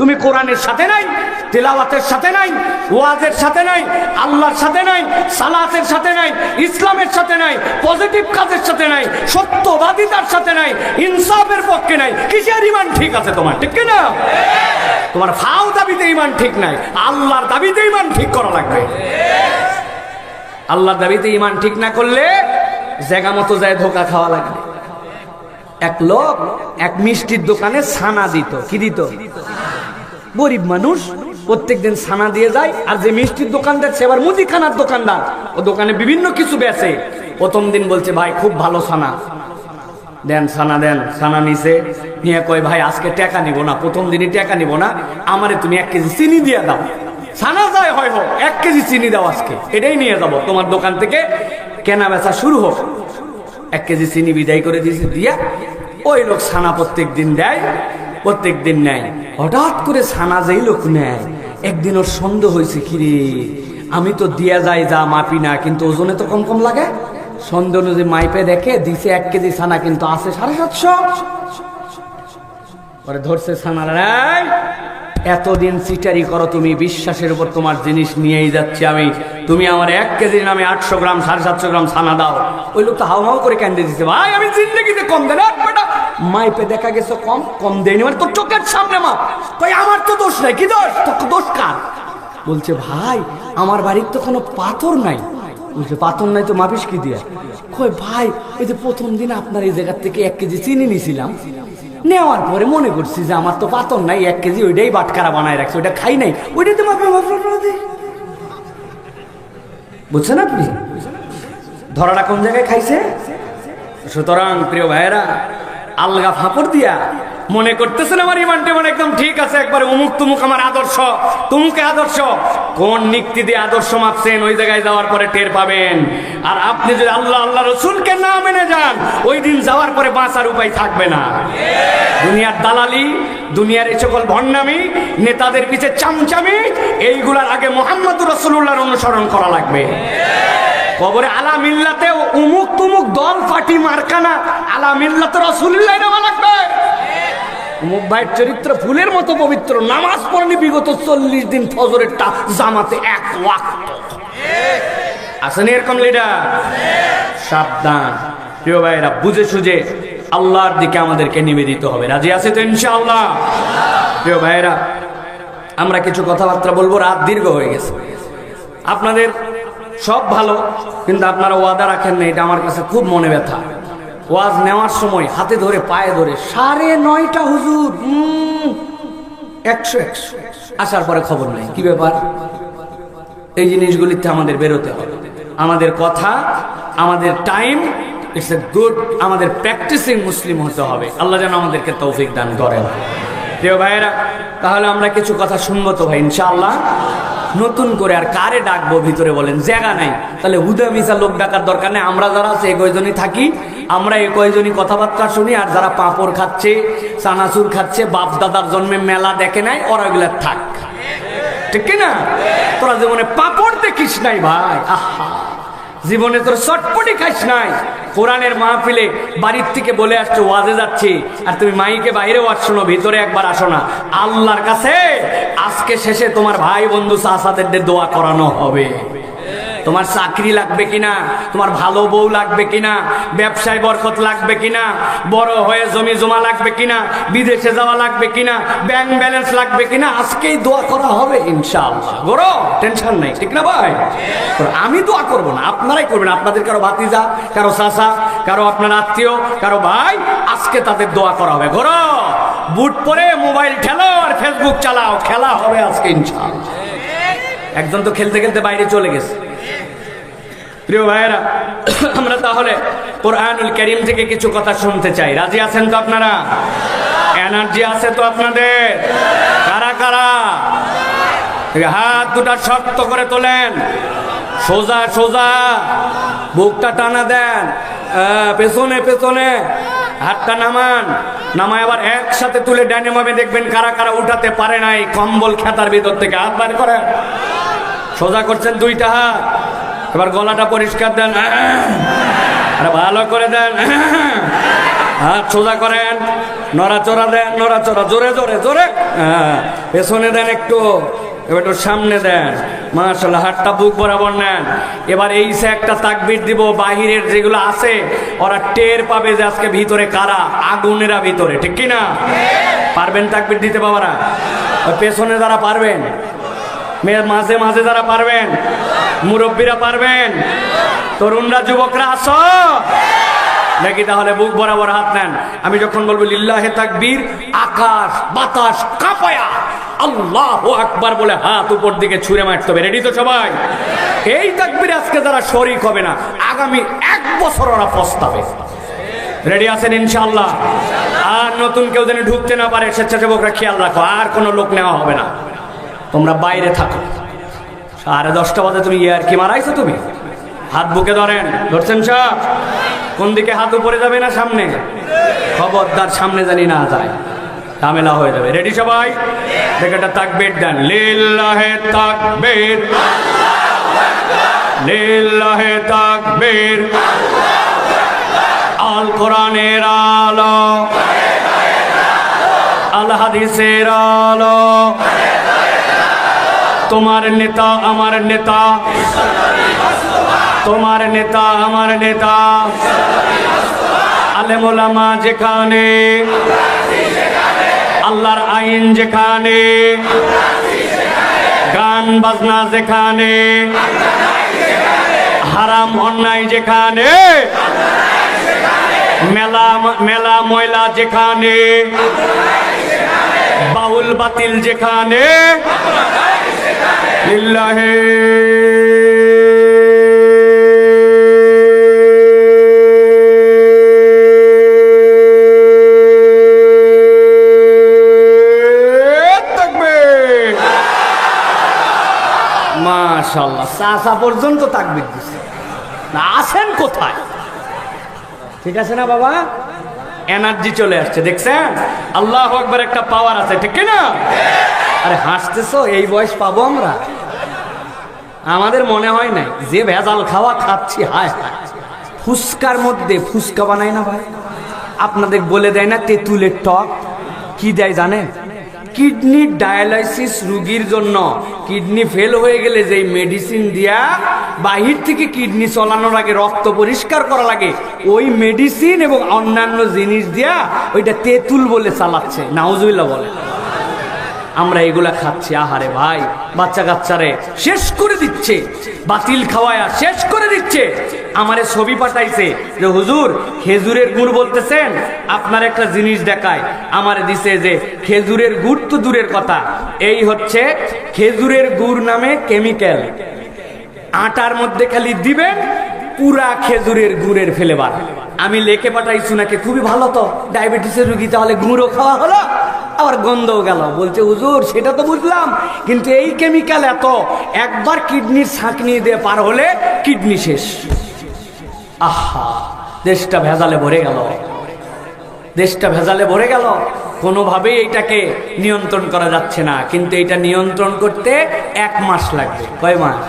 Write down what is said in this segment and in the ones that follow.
তুমি কোরআনের সাথে নাই, তিলাওয়াতের সাথে নাই, ওয়াজের সাথে নাই, আল্লাহর সাথে নাই, সালাতের সাথে নাই, ইসলামের সাথে নাই, পজিটিভ কাজের সাথে নাই, সত্যবাদিতার সাথে নাই, ইনসাফের পক্ষে নাই, কিসের ঈমান ঠিক আছে তোমার? ঠিক কি না? তোমার ফাও দাবিতে ঈমান ঠিক নাই, আল্লাহর দাবিতে ঈমান ঠিক করা লাগবে। আল্লাহর দাবিতে ঈমান ঠিক না করলে জায়গা মতো যায় ধোকা খাওয়া লাগবে। এক লোক এক মিষ্টির দোকানে ছানা দিত। কি দিত? গরিব মানুষ প্রত্যেকদিন ছানা দিয়ে যায়। আর যে মিষ্টির দোকানদার সে আবার মুদিখানার দোকানদার, ও দোকানে বিভিন্ন কিছু বেচে। প্রথম দিন বলছে ভাই খুব ভালো ছানা দেন, ছানা দেন। ছানা নিছে, নিয়ে কয় ভাই আজকে টাকা নিব না, প্রথম দিনই টাকা নিব না, আমারে তুমি 1 কেজি চিনি দিয়ে দাও। ছানা যায় হয় হোক, 1 কেজি চিনি দাও, আজকে এটাই নিয়ে যাবো, তোমার দোকান থেকে কেনা বেচা শুরু হোক। 1 কেজি চিনি বিদায় করে দিয়েছে, দিয়া ওই লোক ছানা প্রত্যেক দিন দেয়, প্রত্যেক দিন নেয়। হঠাৎ করে ছানা যেই লোক নেয়, একদিন ওর সন্দেহ হয়েছে, কিরে আমি তো দিয়া যাই যা মাপি না, কিন্তু ওজনে তো কম কম লাগে। সন্দেহ অনুযায়ী মাইপে দেখে দিছে 1 কেজি ছানা, কিন্তু আছে 750। পরে ধরছে ছানার, এতদিন চিটারি করো তুমি, বিশ্বাসের উপর তোমার জিনিস নিয়েই যাচ্ছি আমি, তুমি আমার 1 কেজির নামে 800 গ্রাম 750 গ্রাম ছানা দাও। ওই লোক তো হাও হাও করে কান্দে দিচ্ছে, ভাই আমি জিন্দেগিতে কম দেন বেটা। মাইপে দেখা গেছে কম, কম দেয়নি, মানে তোর চোখের সামনে মাপ। কই আমার তো দোষ নাই। কি দোষ? তোর দোষ কার? বলছে ভাই আমার বাড়ির তো কোনো পাথর নাই। বলছে পাথর নাই তো মাপিস কি দিয়া? কই ভাই এই যে প্রথম দিন আপনার এই জায়গা থেকে 1 কেজি চিনি নিয়েছিলাম, নেওয়ার পরে মনে করছি যে আমার তো পাথর নাই, 1 কেজি ওইটাই বাটকারা বানায় রাখছে, ওইটা খাই নাই, ওইটাই তো মাপে মাপে। বুঝছেন আপনি ধরাটা কোন জায়গায় খাইছে? সুতরাং প্রিয় ভাইয়েরা, আলগা ফাঁপড় দিয়া মনে করতেছেন আমার ইমানটা মানে একদম ঠিক আছে, একবারে অমুক তুমুক আমার আদর্শ, তুমুকে আদর্শ। কোন নিক্তি দিয়ে আদর্শ মাপছেন ওই জায়গায় যাওয়ার পরে টের পাবেন। আর আপনি যদি আল্লাহ আল্লাহ রসুলকে না মেনে যান, ওই দিন যাওয়ার পরে বাঁচার উপায় থাকবে না। দুনিয়ার দালালি, দুনিয়ার এই সকল ভণ্ডামি, নেতাদের পিছে চামচামি, এইগুলার আগে মুহাম্মদুর রাসূলুল্লাহর অনুসরণ করা লাগবে। কবরে আলা মিল্লাতে উমুক তুমুক দল পার্টি মার্কানা, আলা মিল্লাতে রাসূলুল্লাহ নেওয়া লাগবে। উমুক ভাইয়ের চরিত্র ফুলের মতো পবিত্র, নামাজ পড়েনি বিগত 40 দিন, ফজরের জামাতে 1 ওয়াক্ত। আসেন এরকম লিডার? সাবধান প্রিয় ভাইরা, বুঝে সুঝে আল্লাহর দিকে আমাদেরকে নিবেদিত হবে। রাজি আছে তো ইনশাআল্লাহ? প্রিয় ভাইরা, আমরা কিছু কথাবার্তা বলবো, রাত দীর্ঘ হয়ে গেছে। আপনাদের সব ভালো, কিন্তু আপনারা ওয়াদা রাখেন না, এটা আমার কাছে খুব মনে ব্যথা। ওয়াজ নেওয়ার সময় হাতে ধরে পায়ে ধরে 9:30 হুজুর 100 আসার পরে খবর নেই, কি ব্যাপার? এই জিনিসগুলিতে আমাদের বেরোতে হবে। আমাদের কথা, আমাদের টাইম, ইটস এ গুড, আমাদের প্র্যাকটিসিং মুসলিম হতে হবে। আল্লাহ যেন আমাদেরকে তৌফিক দান করেন। প্রিয় ভাইয়েরা, তাহলে আমরা কিছু কথা শুনবো তো ভাই ইনশাআল্লাহ। নতুন করে আর কারে ডাকবো ভিতরে বলেন? জায়গা নাই, তাহলে হুদা মিশা লোক ডাকার দরকার নেই। আমরা যারা আছে 1 জনই থাকি, আমরা 1 জনই কথাবার্তা শুনি। আর যারা পাঁপড় খাচ্ছে, চানাচুর খাচ্ছে, বাপ দাদার জন্মে মেলা দেখে নাই, ওরা ওগুলা থাক, ঠিক কিনা? তোরা জীবনে পাঁপড় দেখিস নাই ভাই, আহা, জীবনে তোর চটপটি খাইস নাই। কোরআনের মাহফিলে বাড়ির থেকে বলে আসছো ওয়াজে যাচ্ছি, আর তুমি মাইকে বাইরে ওয়াজ শোনো, ভিতরে একবার আসো না। আল্লাহর কাছে আজকে শেষে তোমার ভাই বন্ধু চাচাদের দোয়া করানো হবে। তোমার চাকরি লাগবে কিনা, তোমার ভালো বউ লাগবে কিনা, ব্যবসায় বরকত লাগবে কিনা, বড় হয়ে জমি জমা লাগবে কিনা, বিদেশে যাওয়া লাগবে কিনা, ব্যাংক ব্যালেন্স লাগবে কিনা, আজকেই দোয়া করা হবে ইনশাআল্লাহ। গরো টেনশন নাই, ঠিক না ভাই? আমি দোয়া করব না, আপনারাই করবেন। আপনাদের কারো ভাতিজা, কারো চাচা, কারো আপনার আত্মীয়, কারো ভাই, আজকে তাদের দোয়া করা হবে। গরো বুট পরে মোবাইল ঠেলো আর ফেসবুক চালাও, খেলা হবে আজকে ইনশাআল্লাহ। একজন তো খেলতে খেলতে বাইরে চলে গেছে। প্রিয় ভাইয়েরা, আমরা তাহলে কোরআনুল কারীম থেকে কিছু কথা শুনতে চাই। রাজি আছেন তো আপনারা? এনার্জি আছে তো আপনাদের? কারা কারা হাত দুটা শক্ত করে তোলেন, সোজা সোজা, বুকটা টানা দেন, পেছনে পেছনে হাতটা নামান, নামায় আবার একসাথে তুলে ডানে বামে দেখবেন কারা কারা উঠাতে পারে নাই কম্বল খেতার ভিতর থেকে। হাত বার করে সোজা করছেন 2টা হাত। এবার গলাটা পরিষ্কার দেন, আরে ভালো করে দেন, হাত সোজা করেন, নড়াচড়া দেন, নড়াচড়া জোরে জোরে জোরে, হ্যাঁ পেছনে দেন একটু, এবার একটু সামনে দেন, মাশাআল্লাহ। হাতটা বুক বরাবর নেন। এবার এই সে একটা তাকবীর দিব, বাহিরের যেগুলো আছে ওরা টের পাবে যে আজকে ভিতরে কারা, আগুনেরা ভিতরে, ঠিক কি না? পারবেন তাকবীর দিতে বাবারা? ওই পেছনে যারা পারবেন, মাঝে মাঝে যারা পারবেন, মুরব্বীরা পারবেন, তরুণরা যুবকরা আসো নাকি? তাহলে বুক বরাবর হাত নেন। আমি যখন বলবো লিল্লাহে তাকবীর, আকাশ বাতাস কাঁপায়া আল্লাহু আকবার বলে হাত উপর দিকে ছুঁড়ে মারতে হবে। রেডি তো সবাই? এই তাকবীর আজকে যারা শরীক হবে না, আগামী 1 বছর ওরা পস্তাবে। রেডি আছেন ইনশাআল্লাহ? আর নতুন কেউ যেন ঢুকতে না পারে, স্বেচ্ছাসেবকরা খেয়াল রাখো, আর কোনো লোক নেওয়া হবে না, তোমরা বাইরে থাকো। 10:30 বাজে তুমি ইয়ার কি মারাইছো? তুমি হাত বুকে ধরেন, ধরছেন সব? কোন দিকে হাত উপরে যাবে না সামনে? খবরদার সামনে জানি না যায়, ঝামেলা হয়ে যাবে। রেডি সবাই? দেখে একটা তাকবীর দেন, লিল্লাহে তাকবীর, লিল্লাহে তাকবীর। আল কোরআনের আলো, আল হাদিসের আলো, তোমার নেতা আমার নেতা, তোমার নেতা আমার নেতা, আলেম ওলামা যেখানে, আল্লাহর আইন যেখানে, গান বাজনা যেখানে, হারাম অন্যায় যেখানে, মেলা মেলা ময়লা যেখানে, বাউল বাতিল যেখানে, লিল্লাহে তাকবীর। মাশাআল্লাহ, চাচা পর্যন্ত তাকবীর দিচ্ছে না। আসেন কোথায়? ঠিক আছে না বাবা? এনার্জি চলে আসছে, দেখছেন? আল্লাহু আকবার, একটা পাওয়ার আছে, ঠিক না? আরে হাসতেছো, এই বয়স পাবো আমরা? আমাদের মনে হয় নাই যে ভেজাল খাওয়া খাচ্ছি। হায় হায়, ফুসকার মধ্যে ফুসকা বানায় না ভাই, আপনাদের বলে দেয় না তেঁতুলের টক? কি দেয় জানেন? কিডনি ডায়ালাইসিস রোগীর জন্য, কিডনি ফেল হয়ে গেলে যেই মেডিসিন দিয়া বাহির থেকে কিডনি চলানোর আগে রক্ত পরিষ্কার করা লাগে, ওই মেডিসিন এবং অন্যান্য জিনিস দিয়া ওইটা তেঁতুল বলে চালাচ্ছে। নাউজুবিল্লাহ বলে। আমরা এগুলা খাচ্ছি। আহারে ভাই, বাচ্চা কাচ্চারে শেষ করে দিচ্ছে, বাতিল খাওয়ায়া শেষ করে দিচ্ছে। আমারে ছবি পাঠাইছে যে হুজুর খেজুরের গুড় বলতেছেন, আপনার একটা জিনিস দেখায়। আমারে দিছে যে খেজুরের গুড় তো দূরের কথা, এই হচ্ছে খেজুরের গুড় নামে কেমিক্যাল, আটার মধ্যে খালি দিবেন, পুরা খেজুরের গুড়ের ফেলেবার। আমি লেখে পাঠাইছি নাকি, খুবই ভালো তো, ডায়াবেটিসের রুগী, তাহলে গুঁড়ো খাওয়া হলো, আবার গন্ধও গেল। বলছে হুজুর সেটা তো বুঝলাম, কিন্তু এই কেমিক্যাল এত, একবার কিডনির ছাঁকনি দিয়ে পার হলে কিডনি শেষ। আহা, দেশটা ভেজালে ভরে গেল, দেশটা ভেজালে ভরে গেল। কোনোভাবেই এইটাকে নিয়ন্ত্রণ করা যাচ্ছে না, কিন্তু এটা নিয়ন্ত্রণ করতে 1 মাস লাগবে। কয় মাস?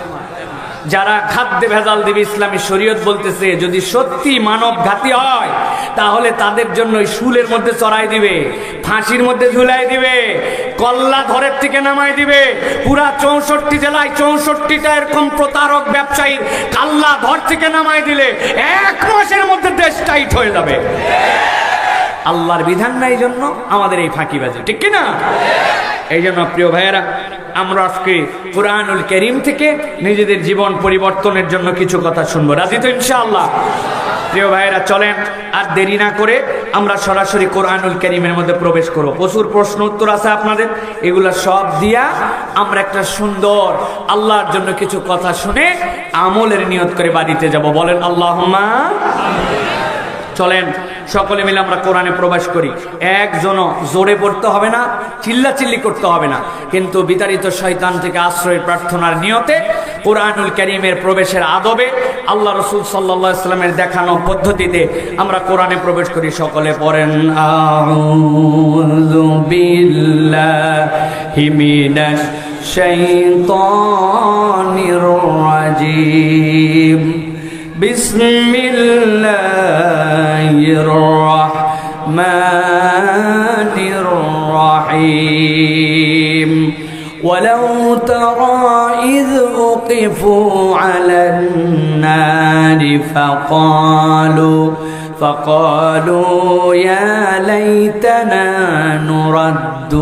যারা খাদ্যে ভেজাল দিবে, ইসলামী শরীয়ত বলতেছে যদি সত্যি মানব ঘাতী হয় তাহলে তাদের জন্য শুলের মধ্যে চড়াই দিবে, ফাঁসির মধ্যে ঝুলাই দিবে, কল্লা ঘরের থেকে নামাই দিবে। পুরা 64 জেলায় 64টা এরকম প্রতারক ব্যবসায়ী কাল্লা ঘর থেকে নামাই দিলে 1 মাসের মধ্যে দেশ টাইট হয়ে যাবে। আল্লাহর বিধান নাই জন্য আমাদের এই ফাঁকিবাজি, ঠিক কিনা? এই জন্য প্রিয় ভাইয়েরা, আমরা আজকে কুরআনুল কারীম থেকে নিজেদের জীবন পরিবর্তনের জন্য কিছু কথা শুনবো। রাজি তো ইনশাআল্লাহ? প্রিয় ভাইয়েরা, চলেন আর দেরি না করে আমরা সরাসরি কুরআনুল কারীমের মধ্যে প্রবেশ করব। প্রচুর প্রশ্ন উত্তর আছে আপনাদের, এগুলা সব দিয়া আমরা একটা সুন্দর আল্লাহর জন্য কিছু কথা শুনে আমলের নিয়ত করে বাড়িতে যাব। বলেন আল্লাহুম্মা আমিন। চলেন সকলে মিলে আমরা কোরআনে প্রবেশ করি। একজনও জোরে পড়তে হবে না, চিল্লাচিল্লি করতে হবে না, কিন্তু বিতাড়িত শয়তান থেকে আশ্রয় প্রার্থনার নিয়তে কোরআনুল কারীমের প্রবেশের আদবে আল্লাহ রাসূল সাল্লাল্লাহু আলাইহি ওয়াসাল্লামের দেখানো পদ্ধতিতে আমরা কোরআনে প্রবেশ করি। সকলে পড়েন আউযু বিল্লাহি মিনাশ শাইতানির রাজীম। বিসমিল্লাহির রাহমানির الرحمن الرحيم ولو ترى إذ وقفوا على النار فقالوا يا ليتنا نرد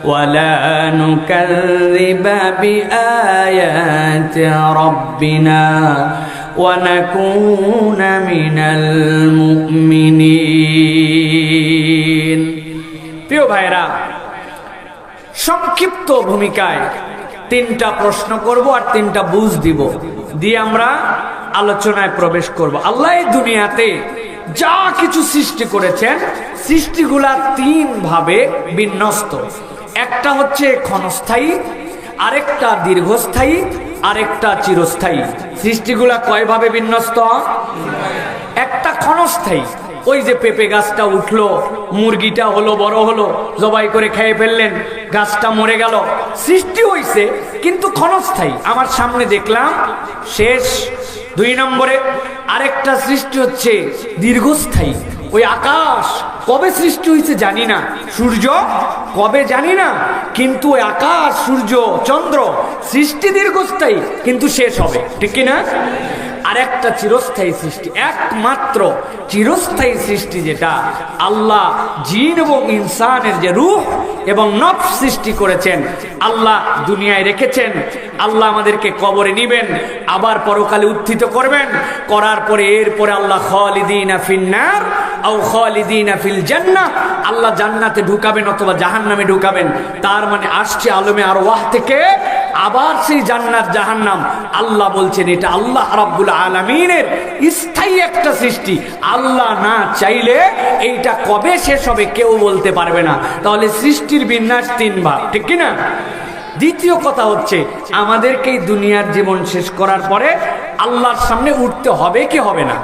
ولا نكذب بآيات ربنا ونكون من المؤمنين। প্রিয় ভাইরা, সংক্ষিপ্ত ভূমিকায় তিনটা প্রশ্ন করব আর তিনটা বুঝ দিব, দিয়ে আমরা আলোচনায় প্রবেশ করব। আল্লাহ এই দুনিয়াতে যা কিছু সৃষ্টি করেছেন, সৃষ্টিগুলা তিন ভাবে বিন্যস্ত। একটা হচ্ছে ক্ষণস্থায়ী, আরেকটা দীর্ঘস্থায়ী, আরেকটা চিরস্থায়ী। সৃষ্টিগুলা কয় ভাবে বিন্যস্ত? একটা ক্ষণস্থায়ী, ওই যে পেঁপে গাছটা উঠলো, মুরগিটা হলো, বড় হলো, জবাই করে খেয়ে ফেললেন, গাছটা মরে গেল, সৃষ্টি হইছে কিন্তু ক্ষণস্থায়ী, আমার সামনে দেখলাম, শেষ। দুই নম্বরে আরেকটা সৃষ্টি হচ্ছে দীর্ঘস্থায়ী, ওই আকাশ কবে সৃষ্টি হয়েছে জানি না, সূর্য কবে জানি না, কিন্তু ওই আকাশ, সূর্য, চন্দ্র সৃষ্টি দীর্ঘস্থায়ী কিন্তু শেষ হবে, ঠিক কিনা? আর একটা চিরস্থায়ী সৃষ্টি, একমাত্র চিরস্থায়ী সৃষ্টি যেটা আল্লাহ জিন এবং ইনসানের যে রূহ এবং নফস সৃষ্টি করেছেন, আল্লাহ দুনিয়ায় রেখেছেন। আল্লাহ আমাদেরকে কবরে নিবেন, আবার পরকালে উত্থিত করবেন, করার পরে এরপরে আল্লাহ খালিদিনা ফিন্নার আও খালিদিনা ফিল জান্নাহ, আল্লাহ জান্নাতে ঢুকাবেন অথবা জাহান্নামে ঢুকাবেন। তার মানে আসছে আলমে আরওয়াহ থেকে আবার সেই জান্নাত জাহান্নাম। আল্লাহ বলছেন এটা আল্লাহ রাব্বুল আলামিনের স্থায়ী একটা সৃষ্টি, আল্লাহ না চাইলে এইটা কবে শেষ হবে কেউ বলতে পারবে না। তাহলে সৃষ্টির বিন্যাস তিন ভাগ, ঠিক কিনা? দ্বিতীয় কথা হচ্ছে আমাদেরকে এই দুনিয়ার জীবন শেষ করার পরে আল্লাহর সামনে উঠতে হবে কি হবে না?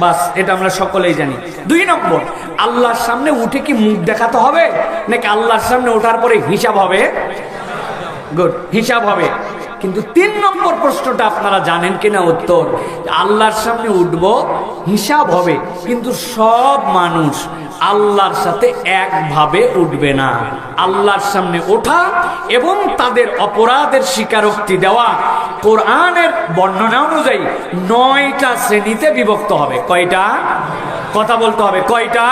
বাস, এটা আমরা সকলেই জানি। দুই নম্বর, আল্লাহর সামনে উঠে কি মুখ দেখাতে হবে নাকি আল্লাহর সামনে ওঠার পরে হিসাব হবে? গুড, হিসাব হবে। কিন্তু তিন নম্বর প্রশ্নটা আপনারা জানেন কিনা উত্তর? আল্লাহর সামনে উঠব, হিসাব হবে, কিন্তু সব মানুষ আল্লাহর সাথে একভাবে উঠবে না। আল্লাহর সামনে ওঠা এবং তাদের অপরাধের স্বীকারোক্তি দেওয়া কোরআনের বর্ণনা অনুযায়ী 9টা শ্রেণীতে বিভক্ত হবে। কয়টা? কথা বলতে হবে, কয়টা?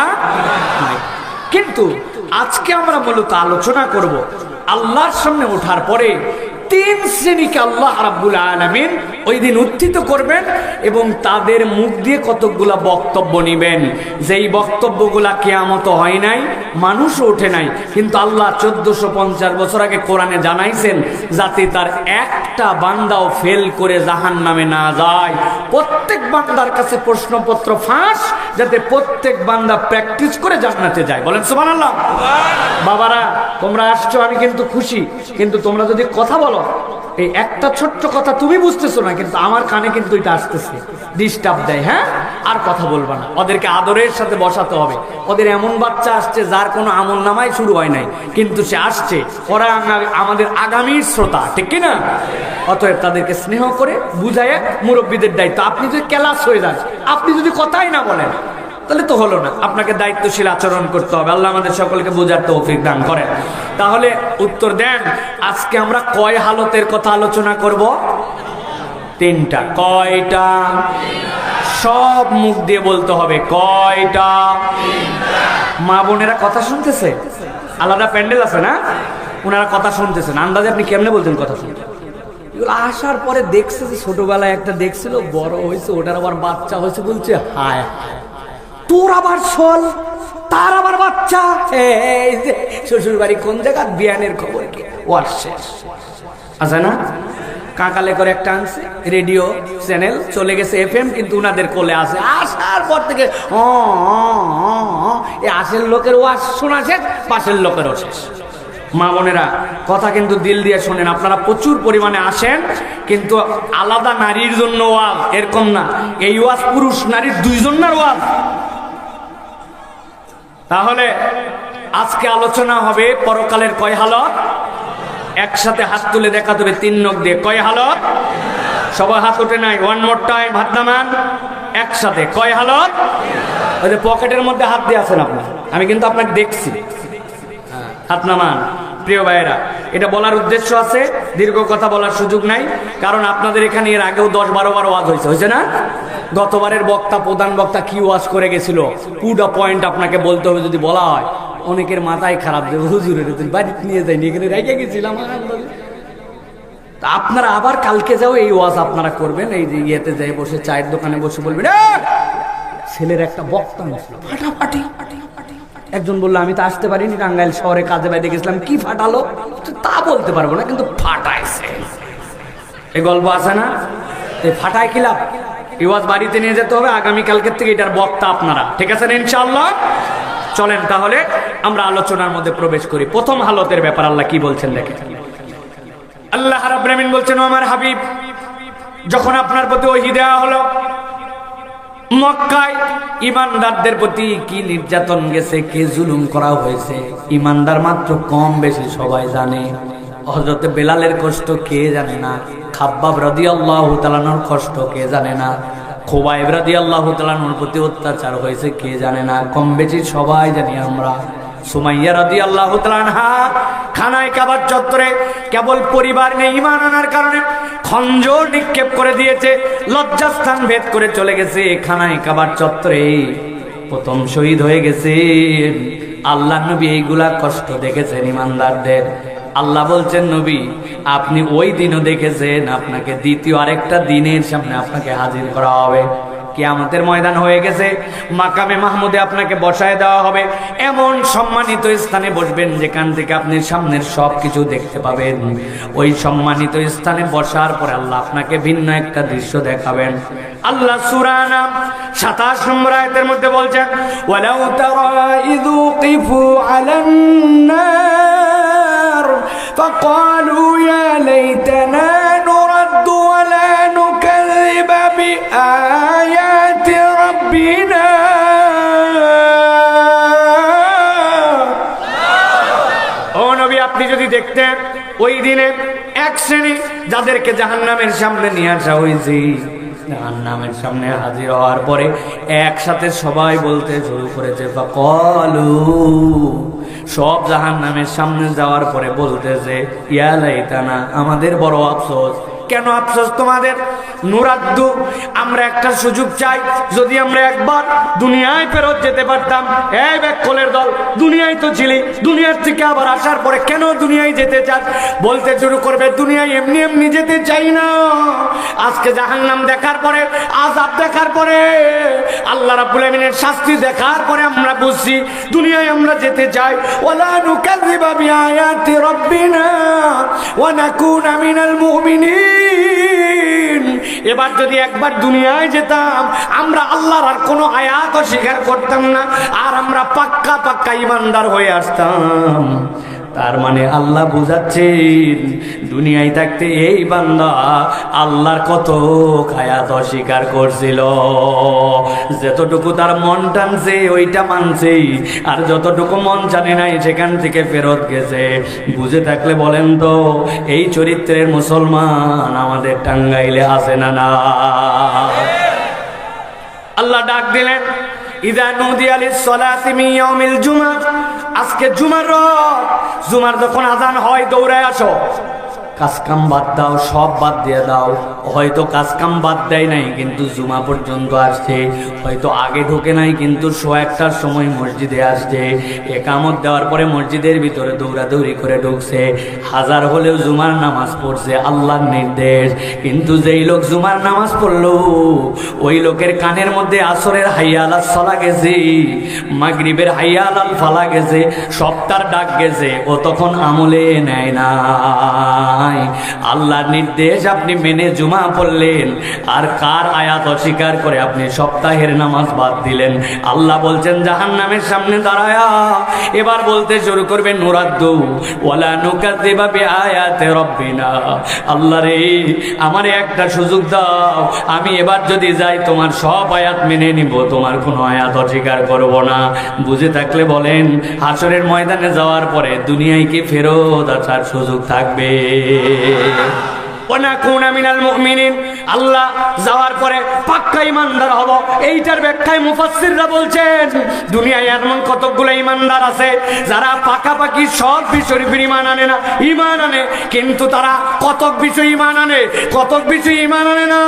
কিন্তু আজকে আমরা মূলত আলোচনা করব আল্লাহর সামনে ওঠার পরে তিন শ্রেণীকে আল্লাহ রাব্বুল আলামিন ওই দিন উত্থিত করবেন এবং তাদের মুখ দিয়ে কতকগুলা বক্তব্য নিবেন, যেই বক্তব্যগুলা কিয়ামত হয় নাই, মানুষও ওঠে নাই, কিন্তু আল্লাহ 1450 বছর আগে কোরআনে জানাইছেন যাতে তার একটা বান্দাও ফেল করে জাহান্নামে না যায়। প্রত্যেক বান্দার কাছে প্রশ্নপত্র ফাঁস, যাতে প্রত্যেক বান্দা প্র্যাকটিস করে জান্নাতে যায়। বলেন সুবহানাল্লাহ। বাবারা, তোমরা আসছো, আমি কিন্তু খুশি, কিন্তু তোমরা যদি কথা বলো, এই একটা ছোট্ট কথা তুমি বুঝতেছো না, কিন্তু আমার কানে কিন্তু এটা আসতেছে, ডিস্টার্ব দেয়, হ্যাঁ, আর কথা বলবা না। ওদেরকে আদরের সাথে বসাতে হবে। ওদের এমন বাচ্চা আসছে যার কোনো আমল নামাই শুরু হয় নাই, কিন্তু সে আসছে, ওরা আমাদের আগামীর শ্রোতা, ঠিক কিনা? অতএব তাদেরকে স্নেহ করে বুঝায় মুরব্বীদের দায়িত্ব। আপনি যদি ক্লাস হয়ে যান, আপনি যদি কথাই না বলেন, তাহলে তো হলো না। আপনাকে দায়িত্বশীল আচরণ করতে হবে। আল্লাহ আমাদের সকলকে বোঝার তৌফিক দান করেন। তাহলে উত্তর দেন, আজকে আমরা কয় হালতের কথা আলোচনা করব? তিনটা। কয়টা? সব মুখ দিয়ে বলতে হবে, কয়টা? মা বোনেরা কথা শুনতেছে? আলাদা প্যান্ডেল আছে না, ওনারা কথা শুনতেছেন। আন্দাজে আপনি কেমনে বলছেন কথা শুনতে? আসার পরে দেখছে যে ছোটবেলায় একটা দেখছিল, বড় হয়েছে, ওটার আবার বাচ্চা হয়েছে, বলছে হায় তোর আবার চল, তার আবার বাচ্চা। এই যে শ্বশুর বাড়ি কোন জায়গা, বিয়ানের খবর কি ওয়ার শেষ আছে না? কাকালে করে একটা আনছে রেডিও চ্যানেল, চলে গেছে FM, কিন্তু উনাদের কোলে আছে। আসার পর থেকে এই আসল লোকের ওয়াজ শোনা শেষ, পাশের লোকেরও শেষ। মা বোনেরা, কথা কিন্তু দিল দিয়ে শোনেন। আপনারা প্রচুর পরিমাণে আসেন, কিন্তু আলাদা নারীর জন্য ওয়াজ এরকম না, এই ওয়াজ পুরুষ নারীর দুইজনের ওয়াজ। তাহলে আজকে আলোচনা হবে পরকালের কয় হালত। একসাথে হাত তুলে দেখাতে হবে 3 নখ দিয়ে, কয় হালত? সবাই হাত ওঠে নাই, ওয়ান মোর টাইম, হাত নামান। একসাথে। কয় হালত? ওই যে পকেটের মধ্যে হাত দিয়ে আছেন আপনি, আমি কিন্তু আপনাকে দেখছি। হাত নামান প্রিয় ভাইয়েরা। এটা বলার উদ্দেশ্য আছে, দীর্ঘ কথা বলার সুযোগ নাই, কারণ আপনাদের এখানে এর আগেও 10-12 বার ওয়াজ হয়েছে না? গতবারের বক্তা, প্রধান বক্তা কি ওয়াজ করে গেছিল, পুরো পয়েন্ট আপনাকে বলতে হবে। যদি বলা হয় অনেকের মাথায় খারাপ, যে হুজুরের বাড়িতে নিয়ে যায়নি, এখানে রেখে গেছিলাম। আপনারা আবার কালকে যাও এই ওয়াজ আপনারা করবেন। এই যে ইয়েতে যাই বসে, চায়ের দোকানে বসে বলবেন ছেলের একটা বক্তা ফাটাফাটি। একজন বললো আমি তো আসতে পারিনি, টাঙ্গাইল শহরে কাজে বাইরে গেছিলাম, কি ফাটালো তা বলতে পারবো না, কিন্তু ফাটাইছে। এই গল্প আছে না? এই ফাটায় কি লাভ? এই ওয়াজ বাড়িতে নিয়ে যেতে হবে আগামীকালকের থেকে, এটার বক্তা আপনারা, ঠিক আছে না ইনশাআল্লাহ? চলেন তাহলে আমরা আলোচনার মধ্যে প্রবেশ করি। প্রথম হালতের ব্যাপার আল্লাহ কি বলছেন দেখেন। আল্লাহ রাব্বুল আমিন বলছেন, আমার হাবিব, যখন আপনার প্রতি ওহী দেওয়া হলো, মক্কায় ইমানদারদের প্রতি কি নির্যাতন গেছে, কি জুলুম করা হয়েছে, ইমানদার মাত্র কম বেশি সবাই জানে। হযরত বেলালের কষ্ট কে জানে না? খাব্বাব রাদিয়াল্লাহু তাআলা আনহুর কষ্ট কে জানে না? খুবাইব রাদিয়াল্লাহু তাআলা আনহুর প্রতি অত্যাচার হয়েছে কে জানে না? কম বেশি সবাই জানি আমরা। সুমাইয়া রাদিয়াল্লাহু তাআলা আনহা খানায় কাবার চত্বরে কেবল পরিবার নেই, ঈমান আনার কারণে খঞ্জর নিক্ষেপ করে দিয়েছে, লজ্জাস্থান ভেদ করে চলে গেছে খানায় কাবার চত্বরে, প্রথম শহীদ হয়ে গেছে। আল্লাহ নবী এইগুলা কষ্ট দেখেছেন ইমানদারদের। আল্লাহ বলছেন, নবী আপনি ওই দিনও দেখেছেন, আপনাকে দ্বিতীয় আরেকটা দিনের সামনে আপনাকে হাজির করা হবে। কিয়ামতের ময়দান হয়ে গেছে, মাকামে মাহমুদে আপনাকে বসায় দেওয়া হবে। এমন সম্মানিত স্থানে বসবেন যেখান থেকে আপনি সামনের সব কিছু দেখতে পাবেন। ওই সম্মানিত স্থানে বসার পরে আল্লাহ আপনাকে ভিন্ন একটা দৃশ্য দেখাবেন। আল্লাহ সূরা নাম 27 নম্বর আয়াতের মধ্যে বলছেন, ওয়ালাউ তারা ইযু কিফু আলান নার ফাকালু ইয়া লাইতানা নুরাদ্দু ওয়া লা নুকাযযিবা বিআয়াতি রাব্বিনা। ও নবী, আপনি যদি দেখতেন ওই দিনে এক শ্রেণী যাদেরকে জাহান্নামের সামনে নিয়ে আসা হয়েছে, জাহান্নামের সামনে হাজির হওয়ার পরে একসাথে সবাই বলতে শুরু করেছে, ফাকালু, সব জাহান্নামের সামনে যাওয়ার পরে বলতেছে, ইয়া লাইতানা, আমাদের বড় আফসোস। কেন আফসোস তোমাদের? নুরাদ্দু, আমরা একটা সুযোগ চাই, যদি আমরা একবার দুনিয়ায় ফেরত যেতে পারতাম। এই ব্যাককলের দল, দুনিয়ায় তো ছিলি, দুনিয়ার থেকে আবার আসার পরে কেন দুনিয়ায় যেতে চাস? বলতে শুরু করবে, দুনিয়ায় এমনি এমনি যেতে চাই না। আজকে জাহান্নাম দেখার পরে, আযাব দেখার পরে, আল্লাহ রাব্বুল আমিনের শাস্তি দেখার পরে আমরা বুঝছি দুনিয়ায় আমরা যেতে চাই। ওয়ালা নুকাযযিবা বিআয়াতি রাব্বিনা ওয়া নাকুনা মিনাল মুমিনিন। এবার যদি একবার দুনিয়ায় যেতাম, আমরা আল্লাহর আর কোনো আয়াত অস্বীকার করতাম না, আর আমরা পাক্কা পাক্কা ইমানদার হয়ে আসতাম। তার মানে আল্লাহ বুঝাচ্ছেন, দুনিয়ায় থাকতে এই বান্দা আল্লাহর কত আয়াত অস্বীকার করছিল। যতটুকু তার মন টানছে ওইটা মানছে, আর যতটুকু মন জানে নাই সেখান থেকে ফেরত গেছে। বুঝে থাকলে বলেন তো, এই চরিত্রের মুসলমান আমাদের টাঙ্গাইলে আছে না? না। আল্লাহ ডাক দিলেন, ইযা নুদিয়া লিস-সালাতি মিন ইয়াউমিল জুমআহ, আজকে জুমার রাত, জুমার যখন আজান হয় দৌড়ায় আসো। কাজকাম বাদ দাও, সব বাদ দিয়ে দাও। হয়তো কাজকাম বাদ দেয় নাই কিন্তু জুমা পর্যন্ত আসছে, হয়তো আগে ঢোকে নাই কিন্তু 1টার সময় মসজিদে আসছে, একামত দেওয়ার পরে মসজিদের ভিতরে দৌড়াদৌড়ি করে ঢুকছে, হাজার হলেও জুমার নামাজ পড়ছে আল্লাহর নির্দেশ। কিন্তু যেই লোক জুমার নামাজ পড়লো, ওই লোকের কানের মধ্যে আসরের হাইয়া আলাস সালাহ গেছে, মাগরিবের হাইয়া আলাল ফালাহ গেছে, সপ্তার ডাক গেছে, ও তখন আমলে নেয় না। আল্লাহর নির্দেশ আপনি মেনে জুমা পড়লেন, আর কার আয়াত অস্বীকার করে আপনি সপ্তাহের নামাজ বাদ দিলেন। আল্লাহ বলছেন, জাহান্নামের সামনে দাঁড়ায়া এবার বলতে শুরু করবে, নুরাদ্দু ওয়ালা নুকাযযিবা বিআয়াতি রাব্বিনা। আল্লাহ রে, আমারে একটা সুযোগ দাও, আমি এবার যদি যাই তোমার সব আয়াত মেনে নিব, তোমার কোনো আয়াত অস্বীকার করব না। বুঝে থাকলে বলেন, হাসরের ময়দানে যাওয়ার পরে দুনিয়ায় কি ফেরত আসার সুযোগ থাকবে? ওয়া নাকুনা মিনাল মুমিনিন, আল্লাহ যাওয়ার পরে পাক্কা ইমানদার হব। এইটার ব্যাখ্যায় মুফাসসিররা বলছেন দুনিয়ায় এমন কতকগুলো ইমানদার আছে যারা পাকাপাকি সব বিষয়ের ঈমান আনে না, ঈমান আনে কিন্তু তারা কতক বিষয় ঈমান আনে, কতক বিষয় ঈমান আনে না।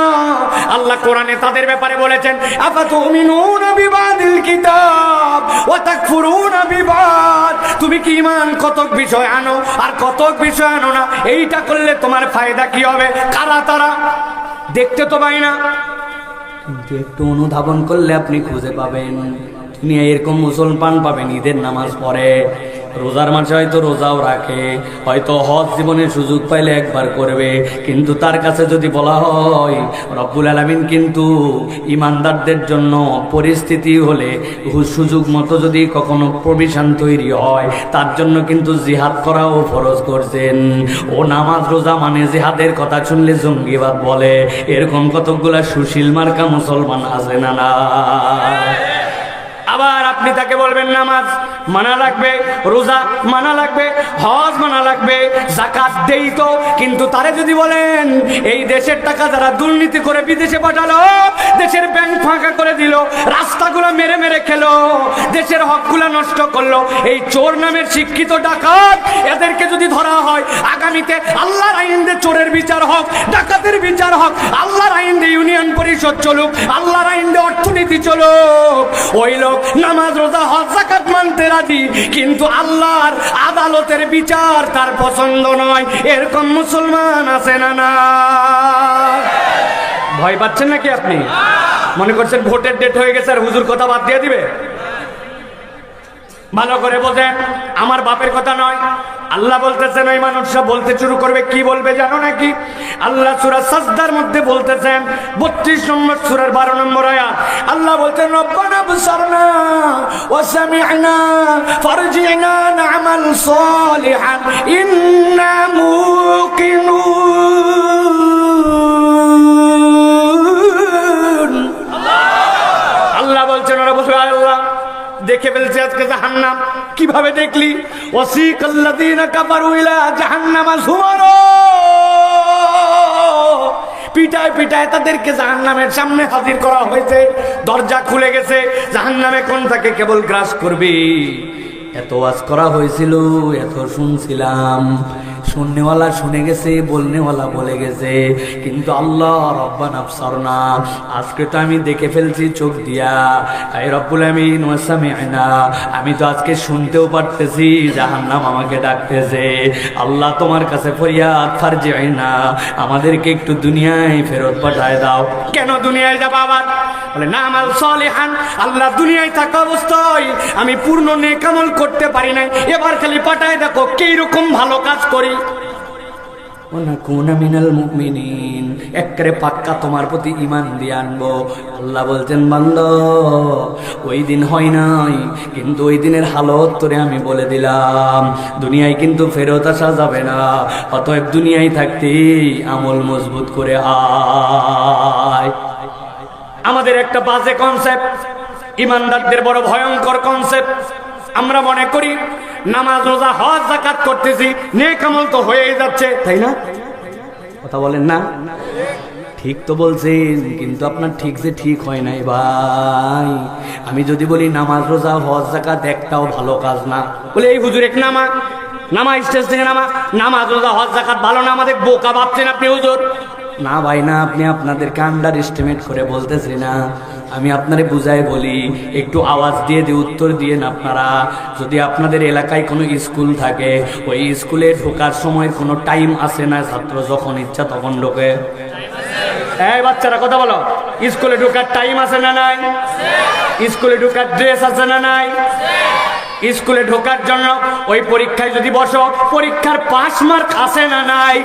আল্লাহ কোরআনে তাদের ব্যাপারে বলেছেন আফাতুমিনুনা বিবাদিল কিতাব ওয়া তাকফুরুনা বিবাদ। তুমি কি ঈমান কতক বিষয় আনো আর কতক বিষয় আনো না, এইটা করলে তোমার ফায়দা কি হবে? কারা তারা? দেখতে তো পাই না, কিন্তু একটু অনুধাবন করলে আপনি খুঁজে পাবেন। দুনিয়া এরকম মুসলমান পাবেন ঈদের নামাজ পড়ে, রোজার মাসে হয়তো রোজাও রাখে, হয়তো হজ জীবনে সুযোগ পাইলে একবার করবে, কিন্তু তার কাছে যদি বলা হয় রব্বুল আলামিন কিন্তু ইমানদারদের জন্য পরিস্থিতি হলে সুযোগ মতো যদি কখনো প্রভিশন তৈরি হয় তার জন্য কিন্তু জিহাদ করাও ফরজ করছেন। ও নামাজ রোজা মানে জিহাদের কথা শুনলে জঙ্গিবাদ বলে, এরকম কতগুলা সুশীল মার্কা মুসলমান আছে না না? আবার আপনি তাকে বলবেন নামাজ মানা লাগবে, রোজা মানা লাগবে, হজ মানা লাগবে, যাকাত দেই তো, কিন্তু তারে যদি বলেন এই দেশের টাকা যারা দুর্নীতি করে বিদেশে পাঠালো, দেশের ব্যাংক ফাঁকা করে দিল, রাস্তাগুলো মেরে মেরে খেলো, দেশের হকগুলো নষ্ট করলো, এই চোর নামের শিক্ষিত ডাকাত, এদেরকে যদি ধরা হয় আগামীতে আল্লাহর আইন দিয়ে চোরের বিচার হোক, ডাকাতের বিচার হোক, আল্লাহর আইন দিয়ে ইউনিয়ন পরিষদ চলুক, আল্লাহর আইন দিয়ে অর্থনীতি চলুক, ওই লোক নামাজ রোজা হজ যাকাত মানতে রাজি, কিন্তু আল্লাহর আদালতের বিচার তার পছন্দ নয়। এরকম মুসলমান আছে না না? ভয় পাচ্ছেন নাকি আপনি? মনে করছেন ভোটের ডেট হয়ে গেছে আর হুজুর কথা বাদ দিয়ে দিবে? ভালো করে বোঝেন, আমার বাপের কথা নয়, আল্লাহ বলতেছেন ওই মানুষরা বলতে শুরু করবে, কি বলবে জানো নাকি? আল্লাহ সূরা সাজদার মধ্যে বলতেছেন 32 নম্বর সূরার 12 নম্বর আয়াত, আল্লাহ বলতেন রব্বানা বসারনা ওয়া সামি'না ফারজি'না না'মাল সালিহান ইন্না মুকিনুন। আল্লাহ বলছেন ওরা বলবে আল্লাহ দেখে ফেলছে আজকে জাহান্নাম। কিভাবে দেখলি? ওয়াসিকাল্লাযীনা কাফারু ইলা জাহান্নামা যুমারা, পিটায় পিটায় তাদেরকে জাহান্নামের সামনে হাজির করা হয়েছে, দরজা খুলে গেছে, জাহান্নামে কোন থেকে কেবল গ্রাস করবি। এত ওয়াজ করা হয়েছিল, এত শুনছিলাম, শুননেওয়ালা শুনে গেছে, বলনেওয়ালা বলে গেছে, কিন্তু আল্লাহ রব্বানা আবসারনা, আজকে তো আমি দেখে ফেলছি চোখ দিয়া, আই রব্বুল আমিন ওয়া সামি'না, আমি তো আজকে শুনতেও পারতেছি জাহান্নাম আমাকে ডাকতেছে। আল্লাহ তোমার কাছে ফরিয়াদ, ফারজি'না, আমাদেরকে একটু দুনিয়ায় ফেরত পাঠায় দাও। কেন দুনিয়ায় যাবা আবার? বলে না'মাল সালিহান, আল্লাহ দুনিয়ায় থাকা অবস্থায় আমি পূর্ণ নেক আমল করতে পারি নাই, এবার খালি পাঠায় দেখো কি রকম ভালো কাজ করি। ওয়ানাকুনা মিনাল মুমিনিন, একবারে পাক্কা তোমার প্রতি ঈমান দিয়ে আনবো। আল্লাহ বলতেন বান্দা ওই দিন হয় নাই, কিন্তু ওই দিনের হালত তোরে আমি বলে দিলাম। দুনিয়ায় কিন্তু ফেরত আসা যাবে না, অতএব দুনিয়ায় থাকতেই আমল মজবুত করে আয়। আমাদের একটা বাজে কনসেপ্ট, ইমানদারদের বড় ভয়ঙ্কর কনসেপ্ট। আমরা মনে করি নামাজ রোজা হজ যাকাত করতেছি, নেক আমল তো হয়েই যাচ্ছে, তাই না? কথা বলেন না? ঠিক তো বলছেন, কিন্তু আপনার ঠিক যে ঠিক হয় নাই ভাই। আমি যদি বলি নামাজ রোজা হজ যাকাত একটাও ভালো কাজ না, বলে এই হুজুর এক নামা স্টেজ থেকে নামাজ রোজা হজ যাকাত ভালো না, আমাদের বোকা ভাবছেন আপনি হুজুর। না ভাই না, আপনি আপনাদেরকে আন্ডার এস্টিমেট করে বলতেছি না, আমি আপনারে বুঝাই বলি, একটু আওয়াজ দিয়ে উত্তর দিয়েন আপনারা। যদি আপনাদের এলাকায় কোনো স্কুল থাকে, ওই স্কুলে ঢোকার সময় কোনো টাইম আছে না? ছাত্র যখন ইচ্ছা তখন ঢোকে। এই বাচ্চারা কথা বলো, স্কুলে ঢোকার টাইম আছে না নাই? স্কুলে ঢোকার ড্রেস আছে না নাই? স্কুলে ঢোকার জন্য ওই পরীক্ষায় যদি বসো, পরীক্ষার পাস মার্ক আছে না নাই?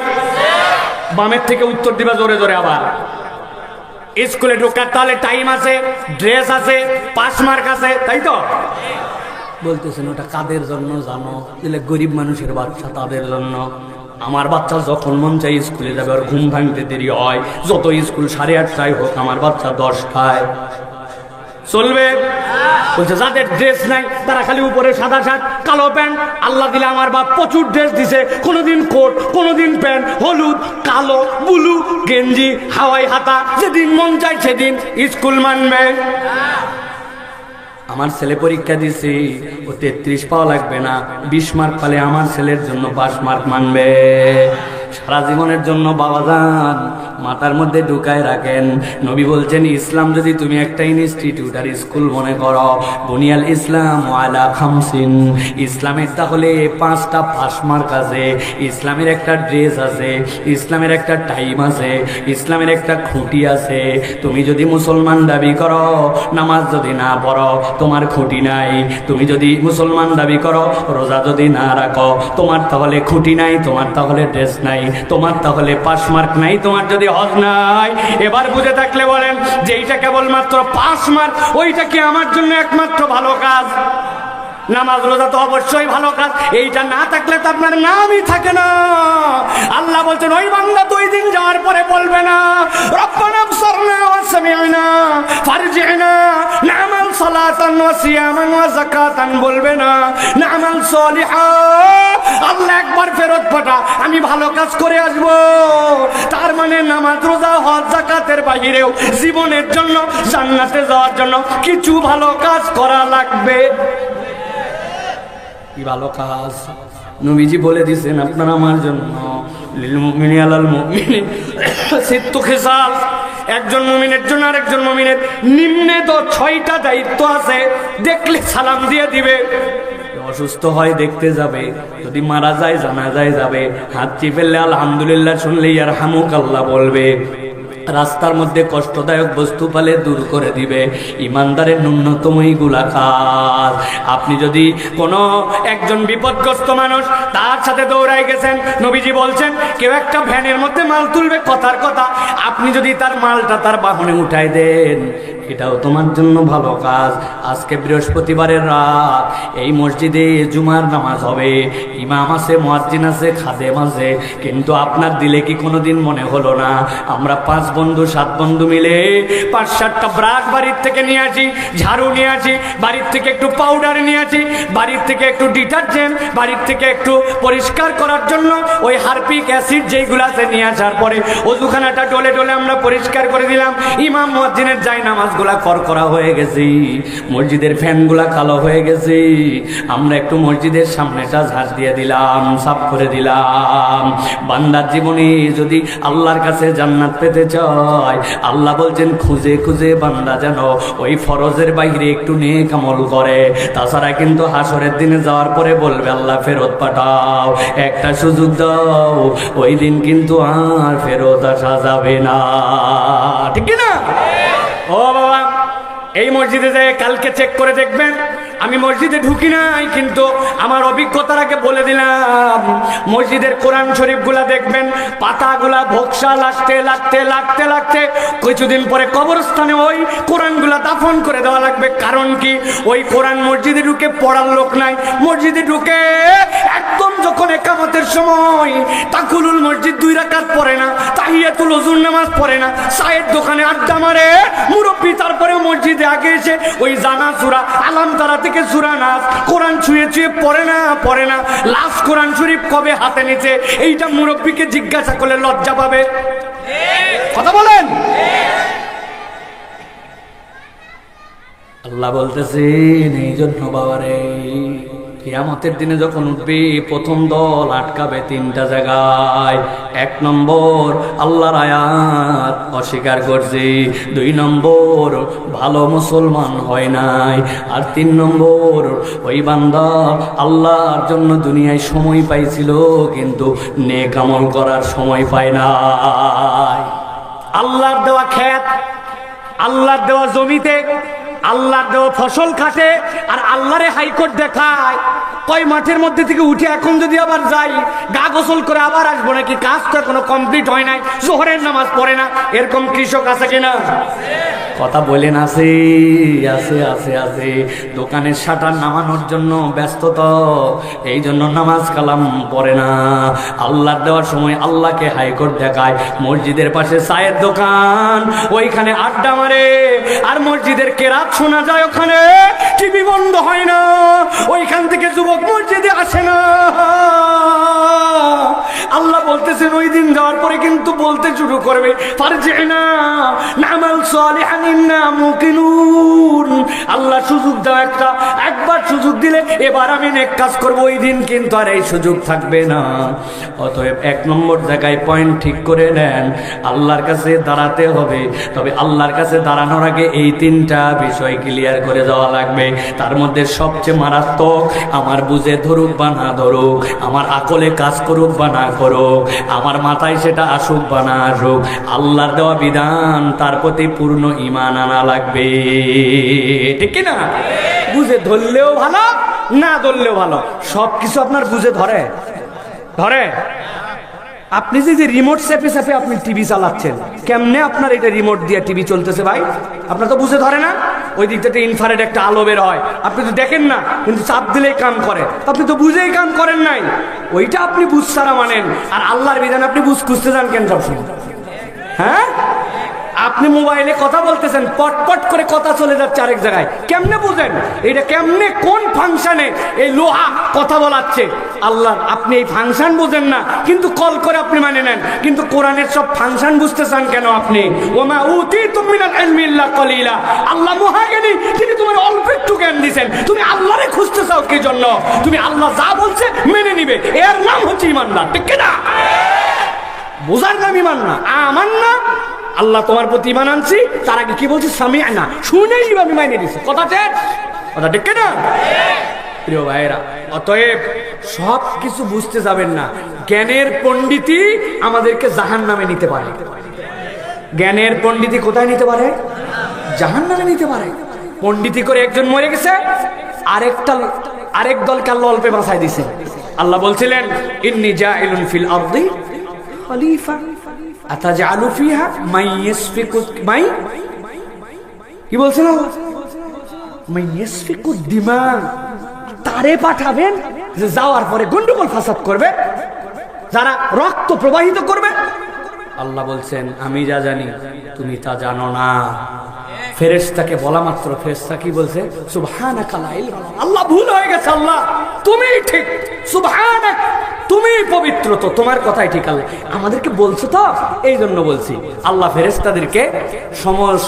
বামের থেকে উত্তর দিবা জোরে জোরে। আবার স্কুলে ঢোকার তাহলে টাইম আছে, ড্রেস আছে, পাস মার্ক আছে, তাই তো? বলতেছেন ওটা কাদের জন্য জানো? দিলে গরিব মানুষের বাচ্চা, তাদের জন্য। আমার বাচ্চা যখন মন চাই স্কুলে যাবে, আর ঘুম ভাঙতে দেরি হয়, যত স্কুল 8:30টায় হোক, আমার বাচ্চা 10টায় চলবে? বলছে যাদের ড্রেস নাই তারা খালি উপরে সাদা শার্ট কালো প্যান্ট, আল্লাহ দিলে আমার বাপ প্রচুর ড্রেস দিছে, কোনোদিন কোট কোনোদিন প্যান্ট, হলুদ কালো ব্লু গেঞ্জি হাওয়াই হাতা, যেদিন মন চায় সেদিন স্কুল মানবে। আমার ছেলে পরীক্ষা দিছে, ও 33 পাওয়া লাগবে না, 20 মার্ক পালে আমার ছেলের জন্য 5 মার্ক মানবে। সারা জীবনের জন্য বাবাজান মাথার মধ্যে ঢুকায় রাখেন। নবী বলছেন ইসলাম যদি তুমি একটা ইনস্টিটিউট আর স্কুল মনে করো, বুনিয়াল ইসলাম আলা খামসিন, ইসলামের তাহলে 5টা পাস মার্ক আছে, ইসলামের একটা ড্রেস আছে, ইসলামের একটা টাইম আছে, ইসলামের একটা খুঁটি আছে। তুমি যদি মুসলমান দাবি করো, নামাজ যদি না পড়ো তোমার খুঁটি নাই। তুমি যদি মুসলমান দাবি করো, রোজা যদি না রাখো তোমার তাহলে খুঁটি নাই, তোমার তাহলে ড্রেস নাই, তোমার তাহলে 5 মার্ক নাই, তোমার যদি হজ নাই। এবার বুঝে থাকলে বলেন যে এইটা কেবলমাত্র 5 মার্ক, ওইটা কি আমার জন্য একমাত্র ভালো কাজ? নামাজ রোজা তো অবশ্যই ভালো কাজ, এইটা না থাকলে তো আপনার নামই থাকে না। আল্লাহ বলছেন ওই বান্দা 2 দিন যাওয়ার পরে বলবে না রব্বানা আবসারনা ওয়া সামি'না ফারজি'না না'মাল সালাতান ওয়া সিয়ামান ওয়া যাকাতান, বলবে না না'মাল সালিহা। আল্লাহ একবার ফেরত পাঠা, আমি ভালো কাজ করে আসব। তার মানে নামাজ রোজা হজ যাকাতের বাইরেও জীবনের জন্য জান্নাতে যাওয়ার জন্য কিছু ভালো কাজ করা লাগবে। কি ভালো কাজ? নবীজি বলে দিয়েছেন আপনার আমার জন্য লিল মুমিনি আলাল মুমিনি সিত্তু খিসাল, একজন মুমিনের জন্য আরেকজন মুমিনের নিম্নে তো 6টা দায়িত্ব আছে। দেখলে সালাম দিয়ে দিবে, অসুস্থ হয় দেখতে যাবে, যদি মারা যায় জানাজায় যাবে, হাত চিপেলে আলহামদুলিল্লাহ শুনলে ইয়ারহামুকাল্লাহ বলবে, রাস্তার মধ্যে কষ্টদায়ক বস্তু পালে দূর করে দিবে। ইমানদারের ন্যূনতম এইগুলা কাজ। আপনি যদি কোনো একজন বিপদগ্রস্ত মানুষ তার সাথে দৌড়াই গেছেন, নবীজি বলছেন কেউ একটা ভ্যানের মধ্যে মাল তুলবে, কথার কথা আপনি যদি তার মালটা তার বাহনে উঠাই দেন, এটাও তোমার জন্য ভালো কাজ। আজকে বৃহস্পতিবারের রাত এই মসজিদে জুমার নামাজ হবে, ইমাম আছে, মুয়াজ্জিন আছে, খাদেম আছে, কিন্তু আপনার দিলে কি কোনোদিন মনে হলো না আমরা 5 বন্ধু 7 বন্ধু মিলে 5-7টা ব্রাশ বাড়ির থেকে নিয়ে আসি, ঝাড়ু নিয়ে আসি, বাড়ির থেকে একটু পাউডার নিয়ে আসি, বাড়ির থেকে একটু ডিটারজেন্ট, বাড়ির থেকে একটু পরিষ্কার করার জন্য ওই হারপিক অ্যাসিড যেইগুলো আছে নিয়ে আসার পরে ওযুখানাটা ডলে ডলে আমরা পরিষ্কার করে দিলাম। ইমাম মুয়াজ্জিনের যাই নামাজগুলা করকরা হয়ে গেছে, মসজিদের ফ্যানগুলা কালো হয়ে গেছে, আমরা একটু মসজিদের সামনেটা ঝাড় দিয়ে দিলাম, সাফ করে দিলাম। বান্দার জীবনে যদি আল্লাহর কাছে জান্নাত পেতে চায়, আল্লাহ বলছেন খুঁজে খুঁজে বান্দা যেন ওই ফরজের বাইরে একটু নেক আমল করে, তাছাড়া কিন্তু হাসরের দিনে যাওয়ার পরে বলবে আল্লাহ ফেরত পাঠাও, একটা সুযোগ দাও, ওই দিন কিন্তু আর ফেরত আসা যাবে না। ঠিক না? ও বাবা, এই মসজিদে যে কালকে চেক করে দেখবেন, আমি মসজিদে ঢুকি নাই কিন্তু আমার অভিজ্ঞতার আগে বলে দিলাম, মসজিদের কোরআন শরীফগুলা দেখবেন পাতাগুলা ভোকসা লাগতে লাগতে লাগতে লাগতে কিছুদিন পরে কবরস্থানে ওই কোরআনগুলা দাফন করে দেওয়া লাগবে। কারণ কি? ওই কোরআন মসজিদে ঢুকে পড়ার লোক নাই, মসজিদে ঢুকে একদম যখন একামতের সময় তাকুলুল মসজিদ 2 রাকাত পড়ে না, তাহিয়াতুল ওযুর নামাজ পড়ে না, চায়ের দোকানে আড্ডা মারে মুরব্বি, তারপরে মসজিদে আগে এসে ওই জানা সূরা আলাম তারা থেকে সূরা নাস কোরআন ছুঁয়ে ছুঁয়ে পড়ে না, লাস্ট কোরআন শরীফ কবে হাতে নিচে এইটা মুরব্বিকে জিজ্ঞাসা করলে লজ্জা পাবে। কথা বলেন। আল্লাহ বলতেছেন এই জন্য বাবারে কিয়ামতের দিনে যখন উঠবে প্রথম দল আটকাবে 3টা জায়গায়। 1 নম্বর আল্লাহর আয়াত অস্বীকার করছে, 2 নম্বর ভালো মুসলমান হয় নাই, আর 3 নম্বর ওই বান্দা আল্লাহর জন্য দুনিয়ায় সময় পাইছিল কিন্তু নেক আমল করার সময় পায় নাই। আল্লাহর দেওয়া ক্ষেত, আল্লাহর দেওয়া জমিতে আল্লাহর দেওয়া ফসল খাটে আর আল্লাহরে হাইকোর্ট দেখায়, কয় মাঠের মধ্যে থেকে উঠে এখন যদি আবার যাই গা গোসল করে আবার আসবো নাকি, কাজ তো এখনো কমপ্লিট হয় নাই, জোহরের নামাজ পড়ে না, এরকম কৃষক আছে কিনা? কথা বলেন আছে আছে আছে আছে। দোকানের শাটার নামানোর জন্য ব্যস্ত তো, এই জন্য নামাজ কালাম পড়ে না। আল্লাহর দেওয়ার সময় আল্লাহকে হাইকোর্ট দেখায়। মসজিদের পাশে চায়ের দোকান, ওইখানে আড্ডা মারে, আর মসজিদের কেরাত শোনা যায় ওখানে, টিভি বন্ধ হয় না, ওইখান থেকে যুবক মসজিদে আসে না। আল্লাহ বলতেছেন ওই দিন যাওয়ার পরে কিন্তু বলতে শুরু করবে, ফারজিনা নামাল সালিহান ইন্না মুকিনুন। আল্লাহ সুযোগ দাও একটা, একবার সুযোগ দিলে এবার আমি নেক কাজ করব, ওই দিন কিন্তু আর এই সুযোগ থাকবে না। অতএব এক নম্বর জায়গায় পয়েন্ট ঠিক করে নেন, আল্লাহর কাছে দাঁড়াতে হবে। তবে আল্লাহর কাছে দাঁড়ানোর আগে এই তিনটা বিষয় ক্লিয়ার করে যাওয়া লাগবে। তার মধ্যে সবচেয়ে মারাত্মক, আমার বুঝে ধরুক বা না ধরুক, আমার আকলে কাজ করুক বা না করুক, আমার মাথায় সেটা আসুক বা না আসুক, আল্লাহর দেওয়া বিধান তার প্রতি পূর্ণ ঈমান আনা লাগবে। ঠিক না? বুঝে ধরলেও ভালো, না ধরলেও ভালো, সবকিছু আপনার বুঝে ধরে ধরে। আপনি যে রিমোট চেপে চেপে আপনি টিভি চালাচ্ছেন, কেমনে আপনার এটা রিমোট দিয়ে টিভি চলতেছে ভাই? আপনার তো বুঝে ধরে না। ওই দিক থেকে ইনফ্রারেড একটা আলো বের হয়, আপনি তো দেখেন না, কিন্তু চাপ দিলেই কাম করে। আপনি তো বুঝেই কাম করেন নাই, ওইটা আপনি বুঝ ছাড়া মানেন। আর আল্লাহর বিধান আপনি বুঝ খুঁজতে যান কেন সবসময়? হ্যাঁ, আপনি মোবাইলে কথা বলতেছেন, পটপট করে কথা চলে যাচ্ছে আরেক জায়গায়, কেমনে বুঝেন? এটা কেমনে, কোন ফাংশনে এই লোহা কথা বলাচ্ছে আল্লাহ? আপনি এই ফাংশন বুঝেন না, কিন্তু কল করে আপনি মানে নেন। কিন্তু কোরআনের সব ফাংশন বুঝতে চান কেন আপনি? ওমা উতীতুম মিনাল ইলমি ইল্লা কলিলা। আল্লাহ মহাজ্ঞানী, তিনি তোমার অল্প একটু জ্ঞান দিয়েছেন, তুমি আল্লাহরে খুঁজতে চাও কি জন্য? তুমি আল্লাহ যা বলছে মেনে নিবে, এর নাম হচ্ছে ইমানদার। ঠিক না? বোঝার নাম ইমান না, আমান না। আল্লাহ তোমার প্রতি ইমান আনছি, তার আগে কি বলছি? সামিআনা, শুনেই আমি মাইনে দিছি। কথা ঠিক না প্রিয় ভাইয়েরা? অতএব সব কিছু বুঝতে যাবেন না। জ্ঞানের পণ্ডিতি আমাদেরকে জাহান্নামে নিতে পারে। জ্ঞানের পণ্ডিতি কোথায় নিতে পারে? জাহান্নামে নিতে পারে। পণ্ডিতি করে একজন মরে গেছে, আরেক দলকে আল্লাহ অল্পে বাঁচাই দিছে। আল্লাহ বলছিলেন ইন্নী জাইলুন ফিল আরদি খলিফা আতাজআলু ফিহা মান ইয়াসফিকু মাই, কি বলছেন আল্লাহ? মান ইয়াসফিকু দিমা, তারে পাঠাবেন যে যাওয়ার পরে গন্ডগোল ফাসাদ করবে, যারা রক্ত প্রবাহিত করবে। আল্লাহ বলছেন আমি যা জানি তুমি তা জানো না। ফেরেশতাকে বলা মাত্র ফেরেশতা কি বলছে? সুবহানাকা লা ইলমা লানা। আল্লাহ ভুল হয়ে গেছে, আল্লাহ তুমি ঠিক, সুবহানাক, তুমি পবিত্র, তো তোমার কথাই ঠিক। আল্লাহ আমাদেরকে বলছো তো, এই জন্য বলছি। আল্লাহ ফেরেশতাদেরকে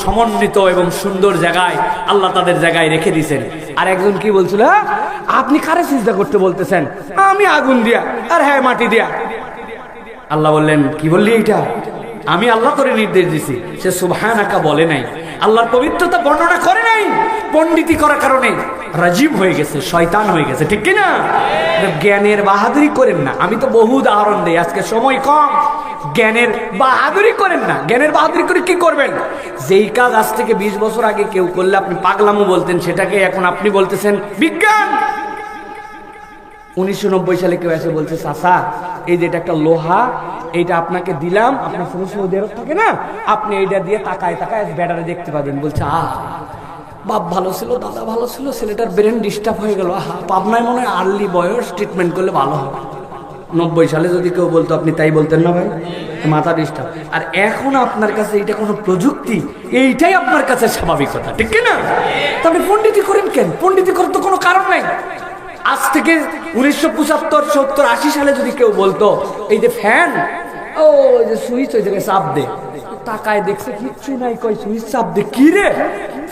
সমন্বিত এবং সুন্দর জায়গায় আল্লাহ তাদের জায়গায় রেখে দিয়েছেন। আর একজন কি বলছিল, আপনি কারে সিজদা করতে বলতেছেন? আমি আগুন দিয়া, আর হ্যাঁ মাটি দিয়া। আল্লাহ বললেন কি বললি এটা? আমি আল্লাহ করে নির্দেশ দিছি। সে সুবহানাকা বলে নাই, আল্লাহর পবিত্রতা বর্ণনা করে নাই। পণ্ডিতি করার কারণে রাজীব হয়ে গেছে, শয়তান হয়ে গেছে। ঠিক কিনা? জ্ঞানের বাহাদুরি করেন না। আমি তো বহু উদাহরণ দিই, আজকে সময় কম। জ্ঞানের বাহাদুরি করেন না। জ্ঞানের বাহাদুরি করে কি করবেন? যেই কাজ আজ থেকে 20 বছর আগে কেউ করলে আপনি পাগলামো বলতেন, সেটাকে এখন আপনি বলতেছেন বিজ্ঞান। 1990 সালে কেউ এসে বলছে, চাচা এই যে এটা একটা লোহা, এইটা আপনাকে দিলাম, আপনার শুধু সৌদি আরব থাকে না, আপনি এইটা দিয়ে তাকায় তাকায় ব্যাটারে দেখতে পাবেন। বলছে বাপ ভালো ছিল, দাদা ভালো ছিল, ছেলেটার ব্রেন ডিস্টার্ব হয়ে গেল। পাবনায় মনে হয় আর্লি বয়স, ট্রিটমেন্ট করলে ভালো হবে। 90 সালে যদি কেউ বলতো আপনি তাই বলতেন না ভাই, মাথা ডিস্টার্ব। আর এখন আপনার কাছে এটা কোনো প্রযুক্তি, এইটাই আপনার কাছে স্বাভাবিকতা। ঠিক না? তবে পণ্ডিতি করেন কেন? পণ্ডিতি করার তো কোনো কারণ নাই। আজ থেকে 1975, 70, 80 সালে যদি কেউ বলতো এই যে ফ্যান, ও যে সুইচ ওই জায়গায় চাপ দে, তাকায় দেখছে কিচ্ছু নাই, কই সুইচ চাপ দে, কি রে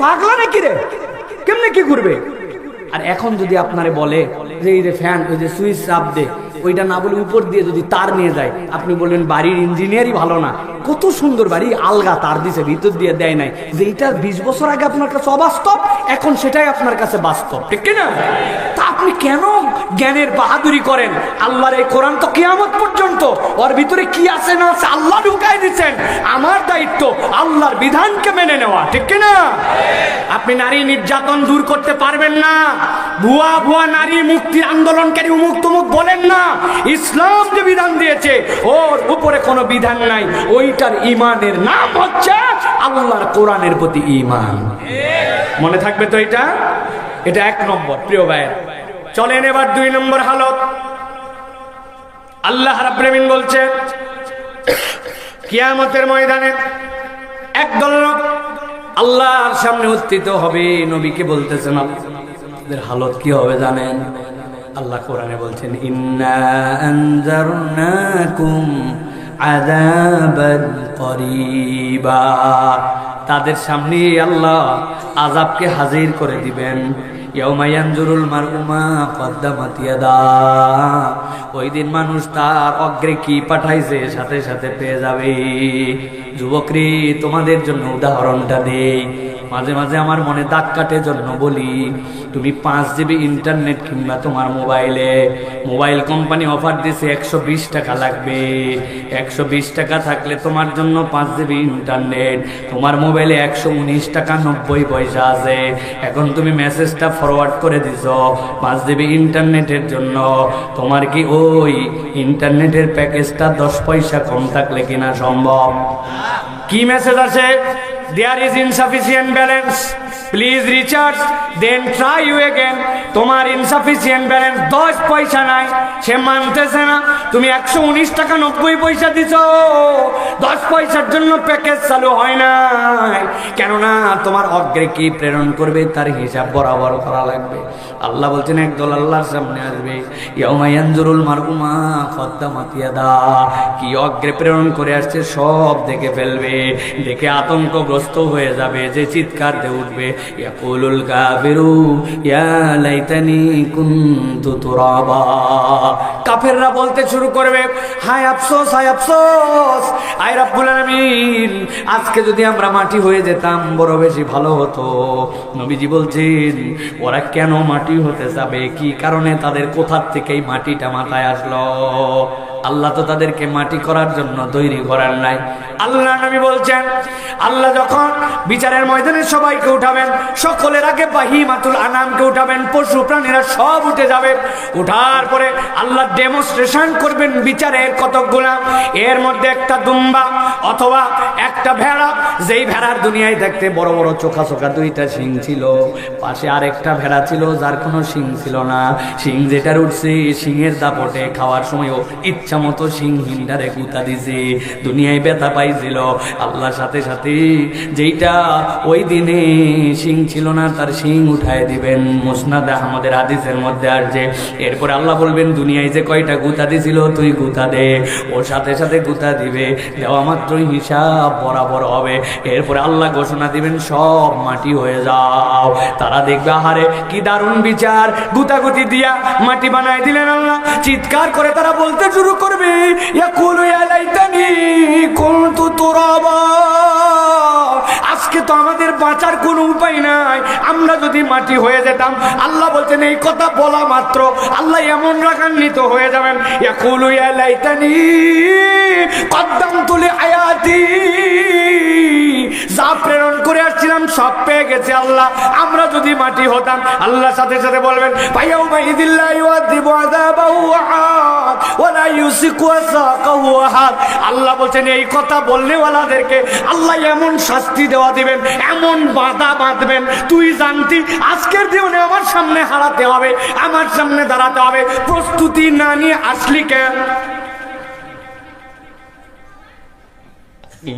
পাগলা নাকি রে, কেমনে কি করবে? আর এখন যদি আপনারে বলে যে এই যে ফ্যান, ওই যে সুইচ চাপ দে, ওইটা না বলে উপর দিয়ে যদি তার নিয়ে যায়, আপনি বলবেন বাড়ির ইঞ্জিনিয়ারই ভালো না, কত সুন্দর বাড়ি, আলগা তার দিছে, ভিতর দিয়ে দেয় নাই। যেটা 20 বছর আগে আপনার কাছে অবাস্তব, এখন সেটাই আপনার কাছে বাস্তব। ঠিক না? তা আপনি কেন জ্ঞানের বাহাদুরি করেন? আল্লাহর এই কোরআন তো কিয়ামত পর্যন্ত, ওর ভিতরে কি আছে না আছে আল্লাহ ঢুকাই দিচ্ছেন। আমার দায়িত্ব আল্লাহর বিধানকে মেনে নেওয়া। ঠিক না? আপনি নারী নির্যাতন দূর করতে পারবেন না। ভুয়া ভুয়া নারী মুক্তির আন্দোলনকারী উমুক তুমুক বলেন না। ইসলাম যে বিধান দিয়েছে ওর উপরে কোনো বিধান নাই, ওইটার ইমানের নাম হচ্ছে আল্লাহর কোরআনের প্রতি ঈমান। মনে থাকবে তো এটা? এটা 1 নম্বর। প্রিয় ভাই, চলেন এবার 2 নম্বর হালত। আল্লাহ রাব্বুল আমিন বলছেন কিয়ামতের ময়দানে একদল লোক আল্লাহর সামনে উত্থিত হবে। নবীকে বলতেছেন আপনাদের হালত কি হবে জানেন? আল্লাহ কোরআনে বলছেন ইন্না আনজারনাকুম আযাবান করিবা। তাদের সামনে আল্লাহ আযাবকে হাজির করে দিবেন। ইয়াউমা ইয়ানজুরুল মারউ মা কদ্দামাত ইয়াদা। ওই দিন মানুষ তার অগ্রে কি পাঠাইছে সাথে সাথে পেয়ে যাবে। যুবকরে, তোমাদের জন্য উদাহরণটা দেই। মাঝে মাঝে আমার মনে দাগ কাটে জন্য বলি, তুমি 5 GB ইন্টারনেট কিংবা তোমার মোবাইল কোম্পানি অফার দিছে 120 টাকা লাগবে। 120 টাকা থাকলে তোমার জন্য 5 GB ইন্টারনেট, তোমার মোবাইলে 119 টাকা 90 পয়সা আছে। এখন তুমি মেসেজটা ফরওয়ার্ড করে দিছো 5 GB ইন্টারনেটের জন্য। তোমার কি ওই ইন্টারনেটের প্যাকেজটা 10 পয়সা কম থাকলে কিনা সম্ভব? কি মেসেজ আছে? There is insufficient balance. Please recharge, then try you again. তোমার insufficient balance 10 পয়সা নাই, সে মানতেছে না। তুমি 119 টাকা 90 পয়সা দিছো, 10 পয়সার জন্য প্যাকেজ চালু হয় নাই। কেননা তোমার অগ্রে কি প্রেরণ করবে তার হিসাব বরাবর করা লাগবে। আল্লাহ বলছেন একদল আল্লাহর সামনে আসবে, ইয়াউমা ইয়ানজুরুল মারউ মা কদ্দামাত ইয়াদা। কি অগ্রে প্রেরণ করে আসছে সব দেখে ফেলবে। দেখে আতঙ্কগ্রস্ত হয়ে যাবে, যে চিৎকার দিয়ে উঠবে, ইয়াকুলুল কাফিরু ইয়া লাইতানি কুনতু তুরাবা। কাফেররা বলতে শুরু করবে, হায় আফসোস, হায় আফসোস, আয় রব্বুল আলামিন, আজকে যদি আমরা মাটি হয়ে যেতাম বড় বেশি ভালো হতো। নবীজি বলছেন ওরা কেন মাটি হতে যাবে? কি কারণে? তাদের কোথার থেকে এই মাটিটা মাথায় আসলো? আল্লাহ তো তাদেরকে মাটি করার জন্য তৈরি করার নাই। আল্লাহ নবী বলছেন আল্লাহ যখন বিচারের ময়দানে সবাইকে উঠাবেন, সকলের আগে বাহিমাতুল আনামকে উঠাবেন, পশু প্রাণীরা সব উঠে যাবে। উঠার পরে আল্লাহ ডেমনস্ট্রেশন করবেন বিচারের কতকগুলা। এর মধ্যে একটা দুম্বা অথবা একটা ভেড়া, যেই ভেড়ার দুনিয়ায় দেখতে বড় বড় চোখা চোখা 2টা শিং ছিল। পাশে আরেকটা ভেড়া ছিল যার কোনো শিং ছিল না। শিং যেটার উঠছে, শিংয়ের দাপটে খাওয়ার সময়ও ইচ্ছা মতো শিং হিন্ডারে গুতা দিছে, দুনিয়ায় ব্যথা পাইছিল। আল্লাহর সাথে সাথে যেইটা ওই দিনে শিং ছিল না তার শিং উঠায় দিবেন। মুসনাদ আহমদের হাদিসের মধ্যে আসছে। এরপর আল্লাহ বলবেন দুনিয়ায় যে কয়টা গুতা দিছিল তুই গুতা দে। ওর সাথে সাথে গুতা দিবে, দেওয়া মাত্রই হিসাব বরাবর হবে। এরপরে আল্লাহ ঘোষণা দিবেন সব মাটি হয়ে যাও। তারা দেখবে আহারে কি দারুণ বিচার, গুতাগুতি দিয়া মাটি বানায় দিলেন আল্লাহ। চিৎকার করে তারা বলতে শুরু করবে, ইয়াকুলু ইয়া লাইতানি কুনতু তুরাবা। আজকে তো আমাদের বাঁচার কোনো উপায় নাই, আমরা যদি মাটি হয়ে যেতাম। আল্লাহ বলছেন এই কথা বলা মাত্র আল্লাহ এমন রাগান্বিত হয়ে যাবেন, ইয়াকুলু ইয়া লাইতানি কদ্দামতু লিহায়াতি। যা প্রেরণ করে আসছিলাম সব পেয়ে গেছে আল্লাহ, আমরা যদি মাটি হতাম। আল্লাহর সাথে সাথে বলবেন ফায়াউমা ইযিল্লা ইউআযিবু আযাবাহু আহাদ ওয়া লা ইউসিকু ওয়াসাকাহু আহাদ। আল্লাহ বলছেন এই কথা বলনেওয়ালাদেরকে আল্লাহ এমন শাস্তি দেওয়া দিবেন, এমন বাধা বাঁধবেন, তুই জানতি আজকের দিনে আমার সামনে হারাতে হবে, আমার সামনে দাঁড়াতে হবে, প্রস্তুতি না নিয়ে আসলি কেন?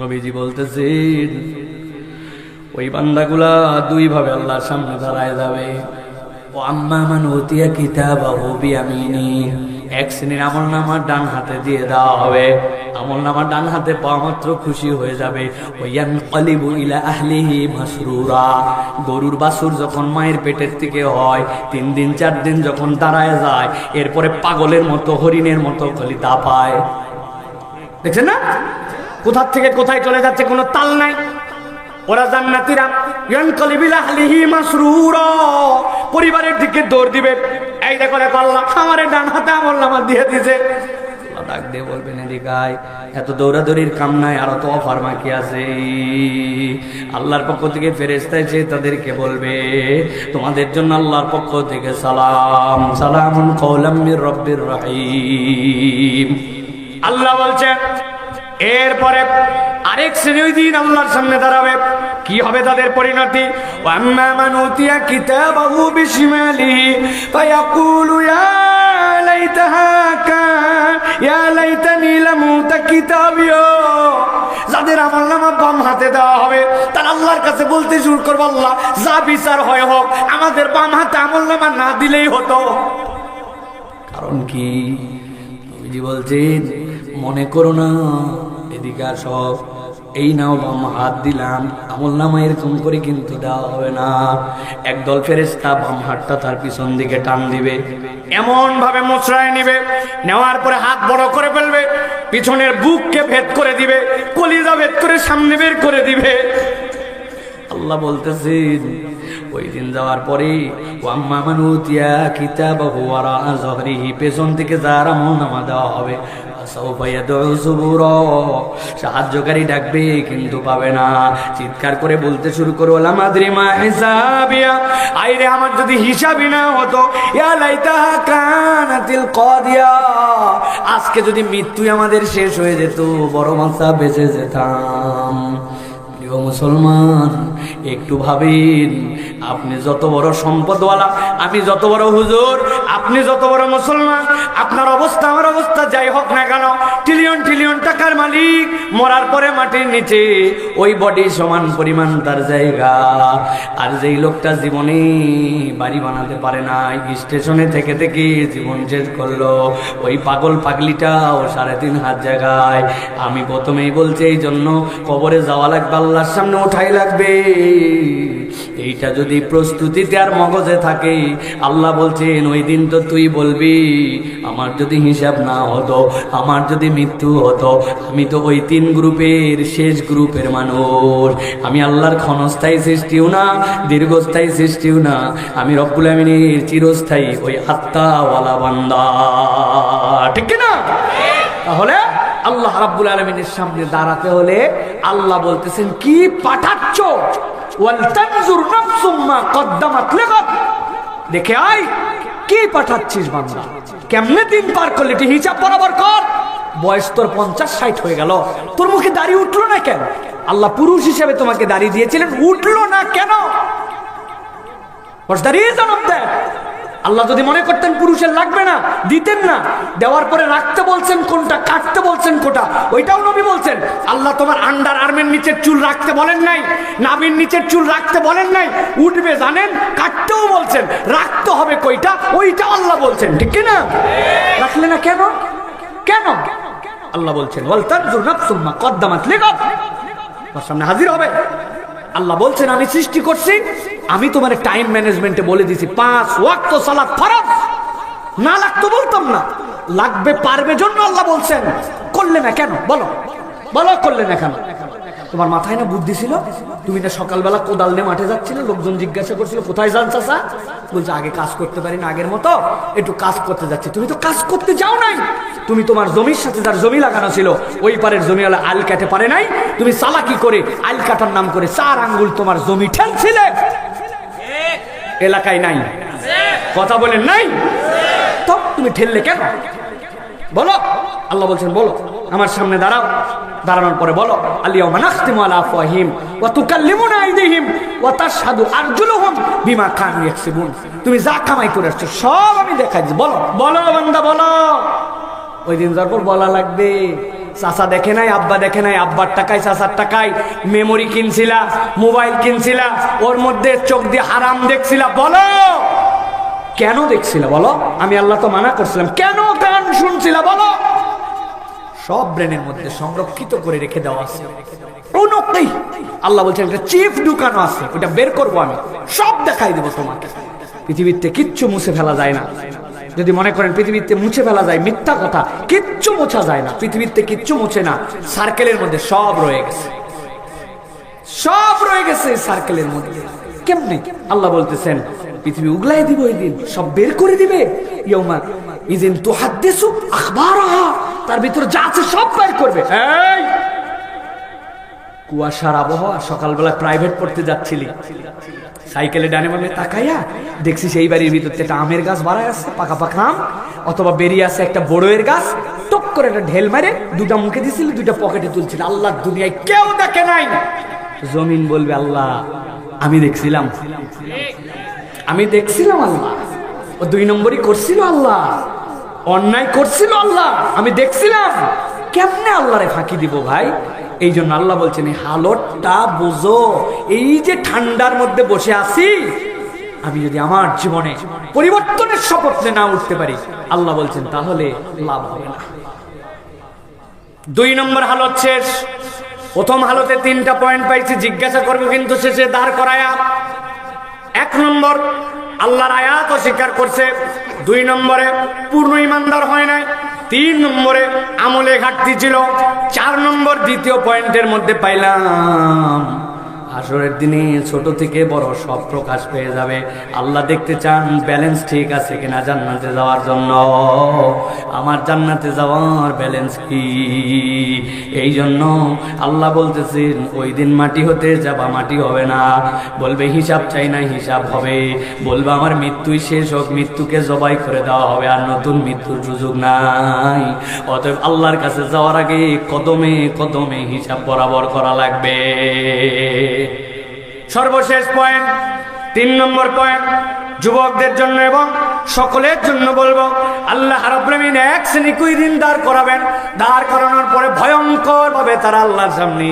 নবীজি বলতেছেন ওই বান্দাগুলা 2 ভাবে আল্লাহর সামনে দাঁড়ায় যাবে। ও আম্মা মান উতিয়া কিতাবাহু বিয়ামিনি, এক শ্রেণীর আমলনামা ডান হাতে দিয়ে দেওয়া হবে। আমলনামা ডান হাতে পাওয়া মাত্র খুশি হয়ে যাবে। ওয়ায়ানকালিবু ইলা আহলিহি মাসরুরা, গরুর বাছুর যখন মায়ের পেটের থেকে হয় 3 দিন 4 দিন যখন দাঁড়ায় যায়, এরপরে পাগলের মতো হরিণের মতো খালি দাপায়। দেখছেন না কোথার থেকে কোথায় চলে যাচ্ছে, কোনো তাল নাই। ওরা জান্নাতীরা ইয়ানকালিবু ইলা আহলিহি মাসরুরা, পরিবারের দিকে দৌড় দিবে। এই দেখো দেখো আল্লাহ আমার ডান হাতে আমলনামা দিয়ে দিয়েছে। ডাক দিয়ে বলবেন এদিকায়, এত দৌড়াদৌড়ির কাম নাই, আরো তো অফার বাকি আছে। আল্লাহর পক্ষ থেকে ফেরেশতা এসে তাদেরকে বলবে তোমাদের জন্য আল্লাহর পক্ষ থেকে সালাম, সালামুন কওলাম মির রাব্বির রহিম। আল্লাহ বলছেন এরপরে আরেক শ্রেণী ওই দিন আল্লাহর সামনে দাঁড়াবে। কি হবে তাদের পরিণতি? ওয়াম্মা মান উতিয়া কিতাবাহু বিশিমালিহি ফায়াকুলু ইয়া লাইতাহা ইয়া লাইতানি লাম উতা কিতাবিয়া। যাদের আমলনামা বাম হাতে দেওয়া হবে তারা আল্লাহর কাছে বলতে শুরু করবে, আল্লাহ যা বিচার হয় হোক, আমাদের বাম হাতে আমলনামা না দিলেই হতো। কারণ কি? নবীজি বলছেন, মনে করো না এদিকে আসো, এই নাও বাম হাত দিলাম, আমলনামা এরকম করে কিন্তু দেওয়া হবে না। একদল ফেরেশতা বাম হাতটা তার পিছন দিকে টান দিবে, এমন ভাবে মোচড়ায় নিবে, নেওয়ার পরে হাত বড় করে ফেলবে, পিছনের বুককে ভেদ করে দিবে, কলিজা ভেদ করে সামনে বের করে দিবে। আল্লাহ বলতেছেন ওই দিন যাওয়ার পরে ওয়াম্মা মান উতিয়া কিতাবাহু ওয়ারা যহরিহি, পেছন থেকে যার আমলনামা দেওয়া হবে, সাওফা ইয়াদউ সুবুরা, সাহায্যকারী ডাকবে কিন্তু পাবে না। চিৎকার করে বলতে শুরু করো, লা মাদরি মা হিসাবিয়া, আইরে আমার যদি হিসাবই না হতো, ইয়া লাইতাহা কানাতিল কাদিয়া, আজকে যদি মৃত্যুই আমাদের শেষ হয়ে যেত, বড় মাথা বেঁচে যেতাম। প্রিয় মুসলমান, একটু ভাবেন, আপনি যত বড় সম্পদওয়ালা, আমি যত বড় হুজুর, আপনি যত বড় মুসলমান, আপনার অবস্থা আমার অবস্থা যাই হোক না কেন, ট্রিলিয়ন ট্রিলিয়ন টাকার মালিক, মরার পরে মাটির নিচে ওই বডি সমান পরিমাণ তার জায়গা। আর যেই লোকটা জীবনে বাড়ি বানাতে পারে না, স্টেশনে থেকে থেকে জীবন শেষ করলো, ওই পাগল পাগলিটাও 3.5 হাত জায়গায়। আমি প্রথমেই বলছি, এই জন্য কবরে যাওয়া লাগবে, আল্লাহর সামনে ওঠাই লাগবে। এইটা যদি প্রস্তুতিতে আর মগজে থাকে, আল্লাহ বলছেন ওই দিন তো তুই বলবি, আমার যদি হিসাব না হতো, আমার যদি মৃত্যু হতো, আমি তো ওই 3 গ্রুপের শেষ গ্রুপের মানুষ। আমি আল্লাহর ক্ষণস্থায়ী সৃষ্টিও না, দীর্ঘস্থায়ী সৃষ্টিও না, আমি রব্বুল আমিনের চিরস্থায়ী ওই আত্মাওয়ালা বান্দা। ঠিক না? তাহলে আল্লাহ রাব্বুল আলামিনের সামনে দাঁড়াতে হলে আল্লাহ বলতেছেন, কি পাঠাচ্ছ? ওয়াল তানজুর নাফসুম মা কদ্দামাত লিগাদ, দেখে আয় কি পাঠাচ্ছিস বান্দা, কেমনে দিন পার করলি, তুই হিসাব বরাবর কর। বয়স তোর 50-60 হয়ে গেল, তোর মুখে দাড়ি উঠলো না কেন? আল্লাহ পুরুষ হিসেবে তোমাকে দাড়ি দিয়েছিলেন, উঠলো না কেন? What's the reason of that? আল্লাহ যদি মনে করতেন পুরুষের লাগবে না, দিতেন না। দেওয়ার পরে রাখতে বলছেন কোনটা, কাটতে বলছেন কোটা, ওইটাও নবী বলছেন। আল্লাহ তোমার আন্ডার আর্মের নিচের চুল রাখতে বলেন নাই, নাভির নিচের চুল রাখতে বলেন নাই, উঠবে জানেন, কাটতেও বলছেন, রাখতে হবে কইটা, ওইটা আল্লাহ বলছেন। ঠিক না? রাখলে না কেন? কেন? আল্লাহ বলছেন ওয়াল তানজুর নাফসুম মা কদ্দামাত লিগাদ, তোমার সামনে হাজির হবে। আল্লাহ বলছেন আমি সৃষ্টি করছি, আমি তোমার টাইম ম্যানেজমেন্টে বলে দিছি 5 ওয়াক্ত সালাত ফরজ, না লাগতো বলতাম না, লাগবে পারবে জন্য আল্লাহ বলছেন। করলে না কেন? বলো বলো, করলে না কেন? তোমার মাথায় না বুদ্ধি ছিল? তুমি না সকালবেলা কোদাল নিয়ে মাঠে যাচ্ছিলে, লোকজন জিজ্ঞাসা করছিল কোথায় যান চাচা? বলছে আগে কাজ করতে পারি না আগের মতো, একটু কাজ করতে যাচ্ছি। তুমি তো কাজ করতে যাও নাই, তুমি তোমার জমির সাথে যার জমি লাগানো ছিল ওই পারের জমিওয়ালা আল কাটে পারে নাই, তুমি চালাকি করে আল কাটার নাম করে 4 আঙ্গুল তোমার জমি ঠেলছিলে। এলাকায় নাই, কথা বলেন নাই, তো তুমি ঠেললে কেন? বলো। আল্লাহ বলছেন বলো, আমার সামনে দাঁড়াও, দাঁড়ানোর পরে বলো আল-ইয়াওমা নাখতিমু আলা আফওয়াহিহিম ওয়া তুকাল্লিমুনা আইদিহিম ওয়া তাশহাদু আরজুলুহুম বিমা কানু ইয়াকসিবুন। তুমি যা কামাই করে আসছো সব আমি দেখাই দিই। বলো বলো বান্দা বলো। ওই দিন যার পর বলা লাগবে, চাচা দেখে নাই, আব্বা দেখে নাই, আব্বার টাকায় চাচার টাকায় মেমোরি কিনছিলা, মোবাইল কিনছিলা, ওর মধ্যে চোখ দিয়ে হারাম দেখছিলা। বলো কেন দেখছিলা? বলো আমি আল্লাহ তো মানা করছিলাম, কেন গান শুনছিলা? বলো। সব ব্রেনের মধ্যে সংরক্ষিত করে রেখে দেওয়া আছে। আল্লাহ বলছেন একটা চিপ ঢুকানো আছে, ওটা বের করবো আমি, সব দেখাই দেবো তোমাকে। পৃথিবীতে কিচ্ছু মুছে ফেলা যায় না। যদি মনে করেন পৃথিবীতে মুছে ফেলা যায়, মিথ্যা কথা, কিচ্ছু মোছা যায় না। পৃথিবীতে কিচ্ছু মুছে না, সার্কেলের মধ্যে সব রয়ে গেছে, সব রয়ে গেছে সার্কেলের মধ্যে। কেমনে? আল্লাহ বলতেছেন পৃথিবী উগলাই দিব, ওই দিন সব বের করে দিবে। ইয়াউমা ইযিন তুহাদ্দিসু আখবারাহা, তার ভিতর যা আছে সব বের করবে। এই কুয়াশার আবহাওয়া, সকালবেলা প্রাইভেট পড়তে যাচ্ছিলি, সাইকেলে ডানে বামে তাকাইয়া দেখছি সেই বাড়ির ভিতর একটা আমের গাছ বাড়ায় আছে, পাকা পাকা আম, অথবা বেরিয়ে আছে একটা বড়য়ের গাছ, টপ করে একটা ঢেল মারে দুটা মুখে দিছিল, দুটা পকেটে তুলছিল। আল্লাহ দুনিয়ায় কেউ দেখে নাই। জমিন বলবে আল্লাহ আমি দেখছিলাম, আমি দেখছিলাম আল্লাহ, ও 2 নম্বরই করছিল, আল্লাহ অন্যায় করছিল, আল্লাহ আমি দেখছিলাম। কেমনে আল্লাহরে ফাঁকি দিব ভাই? এই জন্য আল্লাহ বলছেন এই হালতটা বুঝো। এই যে ঠান্ডার মধ্যে বসে আছি, আমি যদি আমার জীবনে পরিবর্তনের শপথ না উঠতে পারি, আল্লাহ বলছেন তাহলে লাভ হবে না। 2 নম্বর হালত শেষ। প্রথম হালতে 3টা পয়েন্ট পাইছি, জিজ্ঞাসা করবো কিন্তু শেষে দাঁড় করায়া। 1 নম্বর আল্লাহর আয়াত অস্বীকার করছে, 2 নম্বরে পূর্ণ ইমানদার হয় নাই, 3 নম্বরে আমলে ঘাটতি ছিল, 4 নম্বর দ্বিতীয় পয়েন্টের মধ্যে পাইলাম হাসরের দিনে ছোট থেকে বড় সব প্রকাশ পেয়ে যাবে। আল্লাহ দেখতে চান ব্যালেন্স ঠিক আছে কিনা জান্নাতে যাওয়ার জন্য। আমার জান্নাতে যাওয়ার ব্যালেন্স কি? এই জন্য আল্লাহ বলতেছেন ওই দিন মাটি হতে যাবা, মাটি হবে না। বলবে হিসাব চাই না, হিসাব হবে। বলবে আমার মৃত্যুই শেষ হোক, মৃত্যুকে জবাই করে দেওয়া হবে, আর নতুন মৃত্যুর সুযোগ নাই। অতএব আল্লাহর কাছে যাওয়ার আগে কদমে কদমে হিসাব বরাবর করা লাগবে। সর্বশেষ পয়েন্ট, 3 নম্বর পয়েন্ট, যুবকদের জন্য এবং সকলের জন্য বলবো, আল্লাহ রাব্বুল আমিন এক শ্রেণী কুইদিন দাঁড় করাবেন। দাঁড় করানোর পরে ভয়ঙ্কর ভাবে তারা আল্লাহর সামনে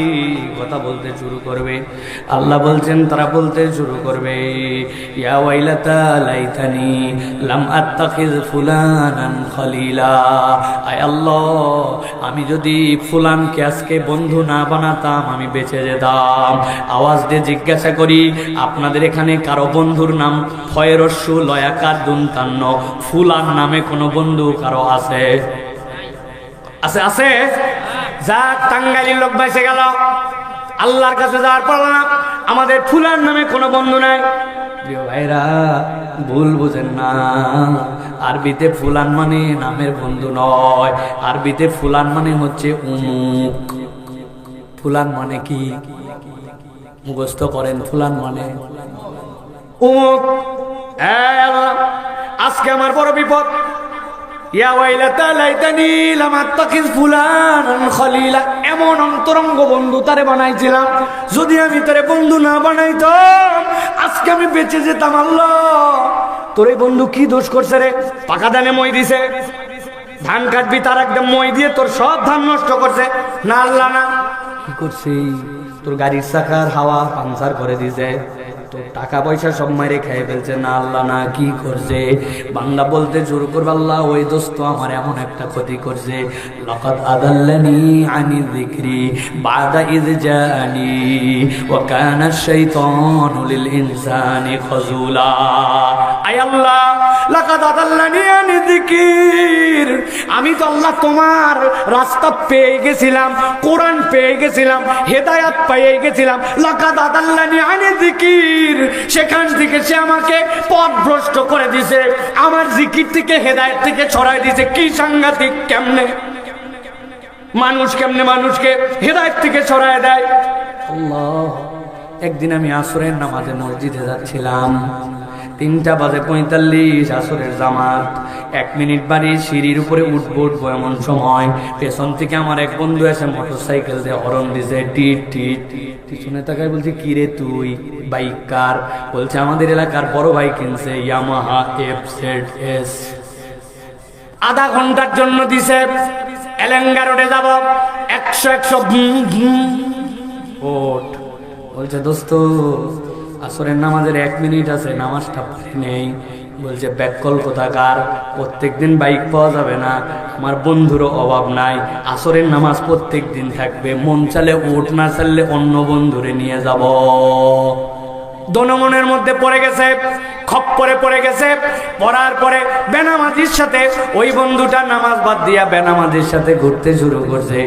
কথা বলতে শুরু করবে। আল্লাহ বলছেন তারা বলতে শুরু করবে, ইয়া ওয়াইলাতা লাইতানি লাম আত্তাখিজ ফুলানান খলিলা। আয় আল্লাহ, আমি যদি ফুলানকে আজকে বন্ধু না বানাতাম আমি বেঁচে যেতাম। আওয়াজ দিয়ে জিজ্ঞাসা করি, আপনাদের এখানে কারো বন্ধুর নাম ফয়রস্সু লয়াকার দুনতান্ন ফুলান নামে কোনো বন্ধু কারো আছে? আছে? আছে? যাক, টাঙ্গাইলের লোক বেঁচে গেল, আল্লাহর কাছে যাওয়ার পর না আমাদের ফুলান নামে কোনো বন্ধু নাই। প্রিয় ভাইরা, ভুল বুঝেন না। আরবিতে ফুলান মানে নামের বন্ধু নয়, আরবিতে ফুলান মানে হচ্ছে উমুক। ফুলান মানে কি মুখস্থ করেন? ফুলান মানে উমুক। আজকে আমার বড় বিপদ। ইয়া ওয়াইলাতা লাইতানি লাম আত্তাখিজ ফুলানান খলিলা। এমন অন্তরঙ্গ বন্ধু তারে বানাইছিলাম, যদি আমি তারে বন্ধু না বানাইতাম আজকে আমি বেঁচে যেতাম। আল্লাহ, তোর এই বন্ধু কি দোষ করছে রে? পাকা ধানে মই দিছে, ধান কাটবি তার একদম মই দিয়ে তোর সব ধান নষ্ট করছে না? আল্লাহ না, কি করছে? তোর গাড়ির চাকার হাওয়া পাংচার করে দিছে, তোর টাকা পয়সা সব মাইরে খেয়ে ফেলছে না? আল্লাহ না, কি করছে? বান্দা বলতে শুরু করবে, আল্লাহ ওই দোস্ত আমার এমন একটা ক্ষতি করছে, লাকাদ আদাল্লানি আনি যিকরি বাদা ইয জানি ওয়া কানা আশ-শাইতানু লিল ইনসানি খাযুলা। আয় আল্লাহ, লাকাদ আদাল্লানি আনি যিকির, আমি তো আল্লাহ তোমার রাস্তা পেয়ে গেছিলাম, কোরআন পেয়ে গেছিলাম, হেদায়েত পেয়ে গেছিলাম। লাকাদ আদাল্লানি আনি যিকির, সেখান থেকে সে আমাকে পথভ্রষ্ট করে দিছে, আমার জিকির থেকে হেদায়েত থেকে ছড়াই দিছে। কি সাংঘাতিক! কেমনে মানুষ কেমনে মানুষকে হেদায়েত থেকে ছড়ায় দেয়? আল্লাহ, একদিন আমি আসরের নামাজে মসজিদে যাচ্ছিলাম, 3:45 আসরের জামাত। 1 মিনিট বাড়ি সিঁড়ির উপরে উঠবো এমন সময় পেছন থেকে আমার এক বন্ধু এসে মোটরসাইকেল দিয়ে হরন দিছে, টিট টিট। পিছনে তাকাই বলছে, কি রে তুই? বাইক কার? বলছে আমাদের এলাকার বড় ভাই কিনছে, ইয়ামাহা FZS। আধা ঘন্টার জন্য দিছে, এলেঙ্গা রোডে যাব, 100 ওট। বলছে দোস্ত আসরের নামাজের 1 মিনিট আছে, নামাজটা পড়ে নেই। বলছে ব্যাককল কোথাকার, প্রত্যেকদিন বাইক পাওয়া যাবে না, আমার বন্ধুরও অভাব নাই, আসরের নামাজ প্রত্যেক দিন থাকবে, মন চালে উঠ, না চাললে অন্য বন্ধুরে নিয়ে যাব। দনমনের মধ্যে পড়ে গেছে, খপ্পরে পড়ে গেছে। পড়ার পরে বেনামাজির সাথে ওই বন্ধুটা নামাজ বাদ দিয়া বেনামাজির সাথে ঘুরতে শুরু করছে।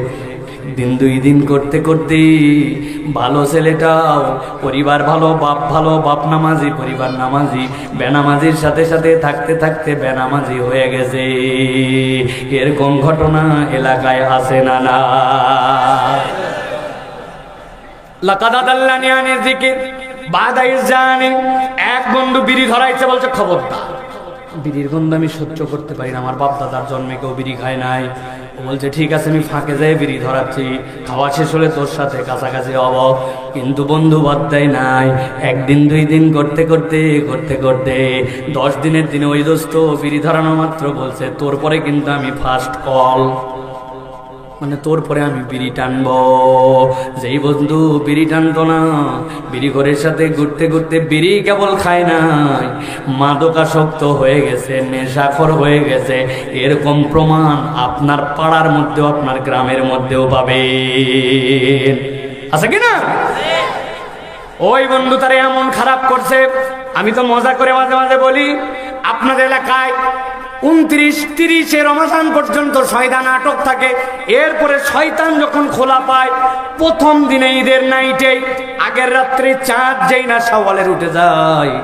দিন 2 দিন করতে করতে ভালো ছেলেটাও, পরিবার ভালো, বাপ নামাজি, পরিবার নামাজি, বেনামাজির সাথে সাথে থাকতে থাকতে বেনামাজি হয়ে গেছে। এরকম ঘটনা এলাকায় আছে না? না। লাকাদ আদাল্লানি আনি যিকির বাদা ইয জানি। এক বন্ধু বিড়ি ধরাইছে, বলছে খবরদার, বিড়ির গন্ধ আমি সহ্য করতে পারি না, আমার বাপ দাদার জন্মে কেউ বিড়ি খায় নাই। ও বলছে ঠিক আছে আমি ফাঁকে যাই বিড়ি ধরাচ্ছি, খাওয়া শেষ হলে তোর সাথে কাছাকাছি হব। কিন্তু বন্ধু বাদ দেয় নাই, একদিন 2 দিন করতে করতে 10 দিনের দিনে ওই দোস্ত বিড়ি ধরানো মাত্র বলছে তোর পরে কিন্তু আমি ফার্স্ট কল, মানে তোর পরে আমি বিড়ি টানবো। যেই বন্ধু বিড়ি টানতো না, বিড়ি ঘরের সাথে ঘুরতে ঘুরতে বিড়ি কেবল খায় নাই, মাদকাসক্ত হয়ে গেছে, নেশাখোর হয়ে গেছে, এরকম প্রমাণ আপনার পাড়ার মধ্যেও আপনার গ্রামের মধ্যেও পাবেন। আছে কিনা? ওই বন্ধু তারা এমন খারাপ করছে, আমি তো মজা করে মাঝে মাঝে বলি আপনাদের এলাকায় 29-30 রমজান পর্যন্ত শয়তান আটক থাকে। এরপরে শয়তান যখন খোলা পায় প্রথম দিনে ঈদের নাইটে আগের রাত্রে চাঁদ যেই না শাওয়ালের উঠে যায়,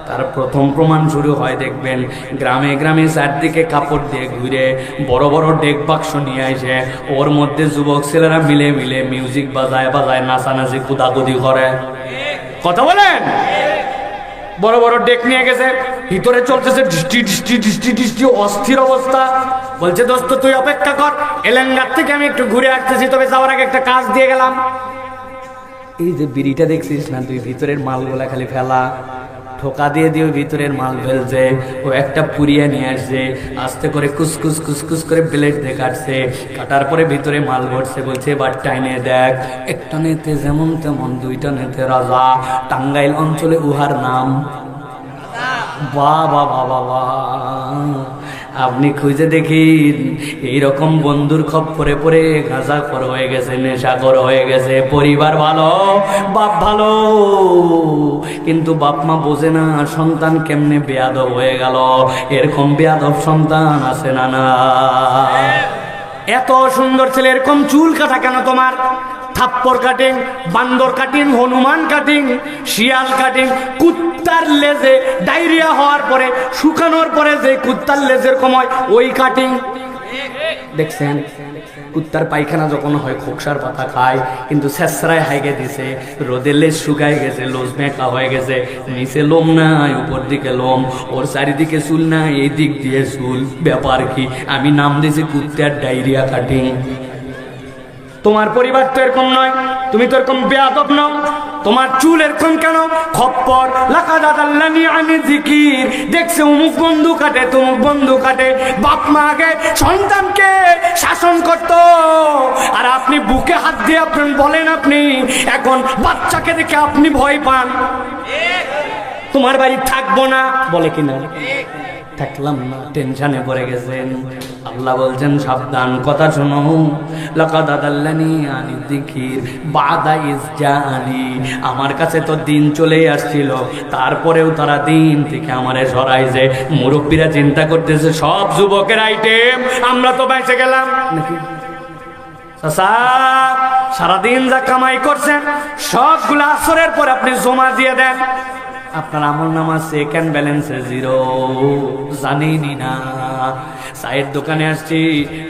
তার প্রথম প্রমাণ শুরু হয়। দেখবেন গ্রামে গ্রামে চারদিকে কাপড় দিয়ে ঘুরে বড় বড় ডেক বাক্স নিয়ে আসে, ওর মধ্যে যুবক ছেলেরা মিলে মিলে মিউজিক বাজায় বাজায় নাচানাচি কুদাকুদি করে। কথা বলেন? বড় বড় ডেক নিয়ে গেছে, ভিতরে চলতেছে ডিস্টি ডিস্টি ডিস্টি ডিস্টি অস্থির অবস্থা। বলছে দোস্ত তুই অপেক্ষা কর, এলেঙ্গার থেকে আমি একটু ঘুরে আসতেছি, তবে যাওয়ার আগে একটা কাজ দিয়ে গেলাম। এই যে বিড়িটা দেখছিস না তুই, ভিতরের মালগুলা খালি ফেলা, ঠোকা দিয়ে দিয়ে ভিতরের মাল ফেলছে। ও একটা পুরিয়া নিয়ে আসছে, আস্তে করে কুসকুস কুসকুস করে প্লেট দিয়ে কাটছে, কাটার পরে ভিতরে মাল ভরছে। বলছে এবার টাইনে দেখ, একটা নেতে যেমন তেমন, 2টা নেতে রাজা। টাঙ্গাইল অঞ্চলে উহার নাম বাবা বাবা বাবা। আপনি খুঁজে দেখিন, এইরকম বন্ধুর খপ্পরে পরে গাঁজাখোর হয়ে গেছে, নেশাখোর হয়ে গেছে। পরিবার ভালো, বাপ ভালো, কিন্তু বাপ মা বোঝে না সন্তান কেমনে বেয়াদব হয়ে গেল। এরকম বেয়াদব সন্তান আছে না? না। এত সুন্দর ছেলে, এরকম চুল কাটা কেন তোমার? থাপ্পড় কাটিং, বান্দর কাটিং, হনুমান কাটিং, শিয়াল কাটিং। কুত্তার লেজে ডায়রিয়া হওয়ার পরে শুকানোর পরে যে কুত্তার লেজের কময় ওই কাটিং দেখছেন? কুত্তার পায়খানা যখন হয় খোকসার পাতা খায়, কিন্তু শেষরায় হাইগে দিছে, রোদের লেজ শুকায় গেছে, লোজ মেকা হয়ে গেছে, নিচে লোম নাই, উপর দিকে লোম, ওর চারিদিকে চুল নাই, এই দিক দিয়ে চুল। ব্যাপার কি? আমি নাম দিয়েছি কুত্তার ডায়রিয়া কাটিং। তোমার পরিবার তো এরকম নয়, তুমি তো এরকম বেয়াদব নও। তোমার চুল এরকম কেন? খপ্পর লাকাদাল্লানি আনি জিকির, দেখছে অমুক বন্ধু কাটে তমুক বন্ধু কাটে। বাপ মা আগে সন্তানকে শাসন করত, আর আপনি বুকে হাত দিয়ে আপনি বলেন আপনি এখন বাচ্চাকে দেখে আপনি ভয় পান। তোমার বাড়ি থাকবো না বলে কিনা? থাকলাম না, টেনশনে পড়ে গেছেন। আল্লাহ বলছেন সাবধান, কথা শোনো। লাকাদ আদাল্লানি আনি যিকির বাদা ইজ জানি। আমার কাছে তো দিন চলেই আসছিল, তারপরেও তারা দিন থেকে আমারে সরাইছে। মুরব্বীরা চিন্তা করতেছে সব যুবকের আইটেম, আমরা তো বেঁচে গেলাম নাকি? সারাদিন যা কামাই করছেন সবগুলো আসরের পর আপনি জমা দিয়ে দেন, আপনার আমল নামা সেকেন্ড ব্যালেন্সে 0। জানেনই না। চায়ের দোকানে আসছি,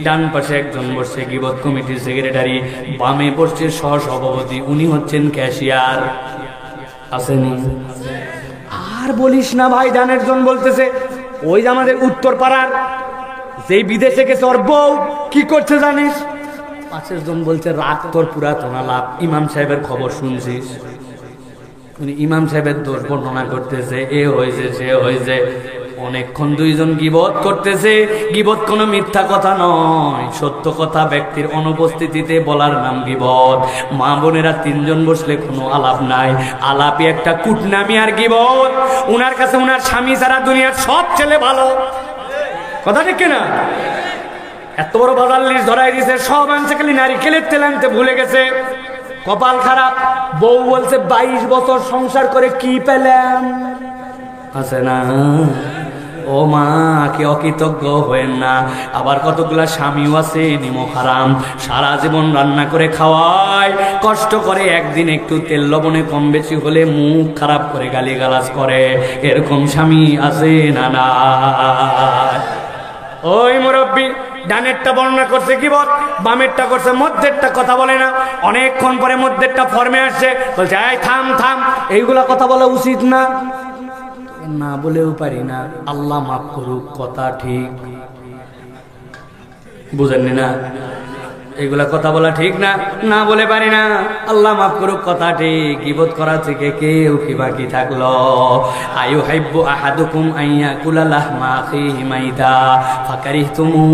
ডান পাশে একজন বসছে গীবত কমিটির সেক্রেটারি, বামে বসছে সহসভাপতি, উনি হচ্ছেন ক্যাশিয়ার। আসেনি? আর বলিস না ভাই, ডানের জন বলতেছে ওই যে আমাদের উত্তর পাড়ার যেই বিদেশে গেছে ওর বউ কি করছে জানিস? পাশের জন বলছে রাত তোর পুরাতন লাভ, ইমাম সাহেবের খবর শুনছিস? উনি ইমাম সাহেবের দোষ বর্ণনা করতেছে, এ হয়েছে সে হয়েছে। অনেকক্ষণ দুইজন গীবত করতেছে। গীবত কোনো মিথ্যা কথা নয়, সত্য কথা ব্যক্তির অনুপস্থিতিতে বলার নাম গীবত। মা বোনেরা 3 জন বসলে কোনো আলাপ নাই, আলাপই একটা কুটনামি আর গীবত। উনার কাছে উনার স্বামী ছাড়া দুনিয়ার সব ছেলে ভালো। কথা ঠিক কিনা? এত বড় বাজার লিস্ট ধরাই দিয়েছে, সব আনছে, খালি নারিকেলের তেল আনতে ভুলে গেছে। কপাল খারাপ। বউ বলছে 22 বছর সংসার করে কি পেলাম? আছে না? ও মা, কে অকৃতজ্ঞ হয়েন না। আবার কতগুলা স্বামীও আছে নিমক হারাম, সারা জীবন রান্না করে খাওয়ায়, কষ্ট করে, একদিন একটু তেল লবণে কম বেশি হলে মুখ খারাপ করে গালিগালাজ করে। এরকম স্বামী আছে না? না। ওই মুরব্বী ডানেরটা বর্ণনা করছে গীবত, বামেরটা করছে মধ্যেরটা কথা বলে না। অনেকক্ষণ পরে মধ্যেরটা ফর্মে আসছে, বলছে এই থাম থাম, এইগুলা কথা বলা উচিত না। না বলেও পারি না, আল্লাহ মাফ করুক, কথা ঠিক। বুঝেননি না? এগুলা কথা বলা ঠিক না, না বলে পারি না। আল্লাহ মাফ করুক, কথা ঠিক। গীবত করা থেকে কেউ কি বাকি থাকলো? আয়ুহিব্বু আহাদুকুম আইয়াকুলা লাহমা আখিহি মাইতা ফাকারিহতুমু।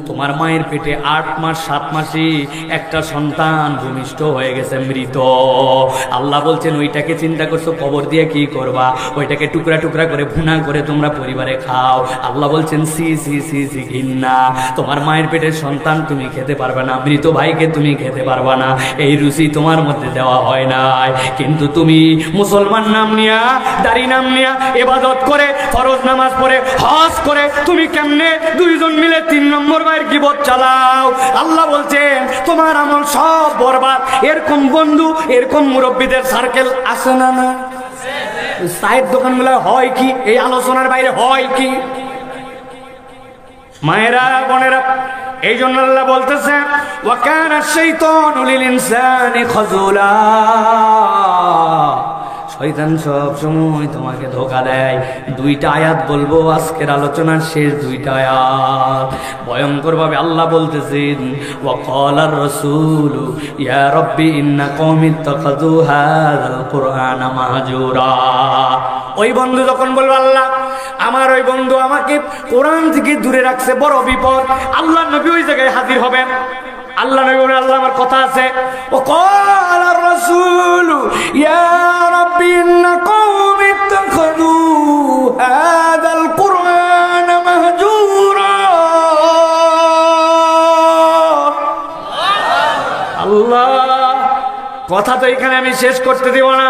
তোমার মায়ের পেটে 8 মাস 7 মাসই একটা সন্তান ভূমিষ্ঠ হয়ে গেছে, মৃত। আল্লাহ বলছেন ওইটাকে চিন্তা করছো কবর দিয়ে কি করবা, ওইটাকে টুকরা টুকরা করে ভুনা করে তোমরা পরিবারে খাও। আল্লাহ বলছেন সি সি সি সি ঘিন্না। তোমার মায়ের পেটের সন্তান তুমি খেতে পারবে না, মৃত ভাইকে তুমি খেতে পারবা না, এই রুচি তোমার মধ্যে দেওয়া হয় নাই। কিন্তু তুমি মুসলমান নাম নিয়া, দাড়ি নাম নিয়া, ইবাদত করে, ফরজ নামাজ পড়ে, হজ করে তুমি কেমনে 2 জন মিলে 3 নম্বর ভাইয়ের গীবত চালাও? আল্লাহ বলছেন তোমার আমল সব বরবাদ। এরকম বন্ধু, এরকম মুরব্বীদের সার্কেল আছে না? না, চায়ের দোকানগুলো হয় কি এই আলোচনার বাইরে হয় কি? মায়েরা, বোনেরা, এই জন্য আল্লাহ বলতেছে ওয়া কানা শাইতানু লিল ইনসানি খাযুলা। শয়তান সব সময় তোমাকে ধোঁকা দেয়। 2টা আয়াত বলবো আজকের আলোচনার শেষ 2টা আয়াত। ভয়ঙ্কর ভাবে আল্লাহ বলতেছেন ওয়া ক্বালার রাসূলু ইয়া রাব্বি ইন্না কওমি ইত্তাখাযু হাযাল কুরআনা মাহজুরা। ওই বন্ধু যখন বলবো আল্লাহ আমার ওই বন্ধু আমাকে কোরআন থেকে দূরে রাখছে, বড় বিপদ। আল্লাহ নবী ওই জায়গায় হাজির হবেন। আল্লাহ নবী বলেন আল্লাহ আমার কথা আছে। ও ক্বালার রাসূলু ইয়া রাব্বি ইন্না কওমি ইত্তাখাযু হাযাল কুরআনা মাহজুরা। আল্লাহ কথা তো এখানে আমি শেষ করতে দিব না।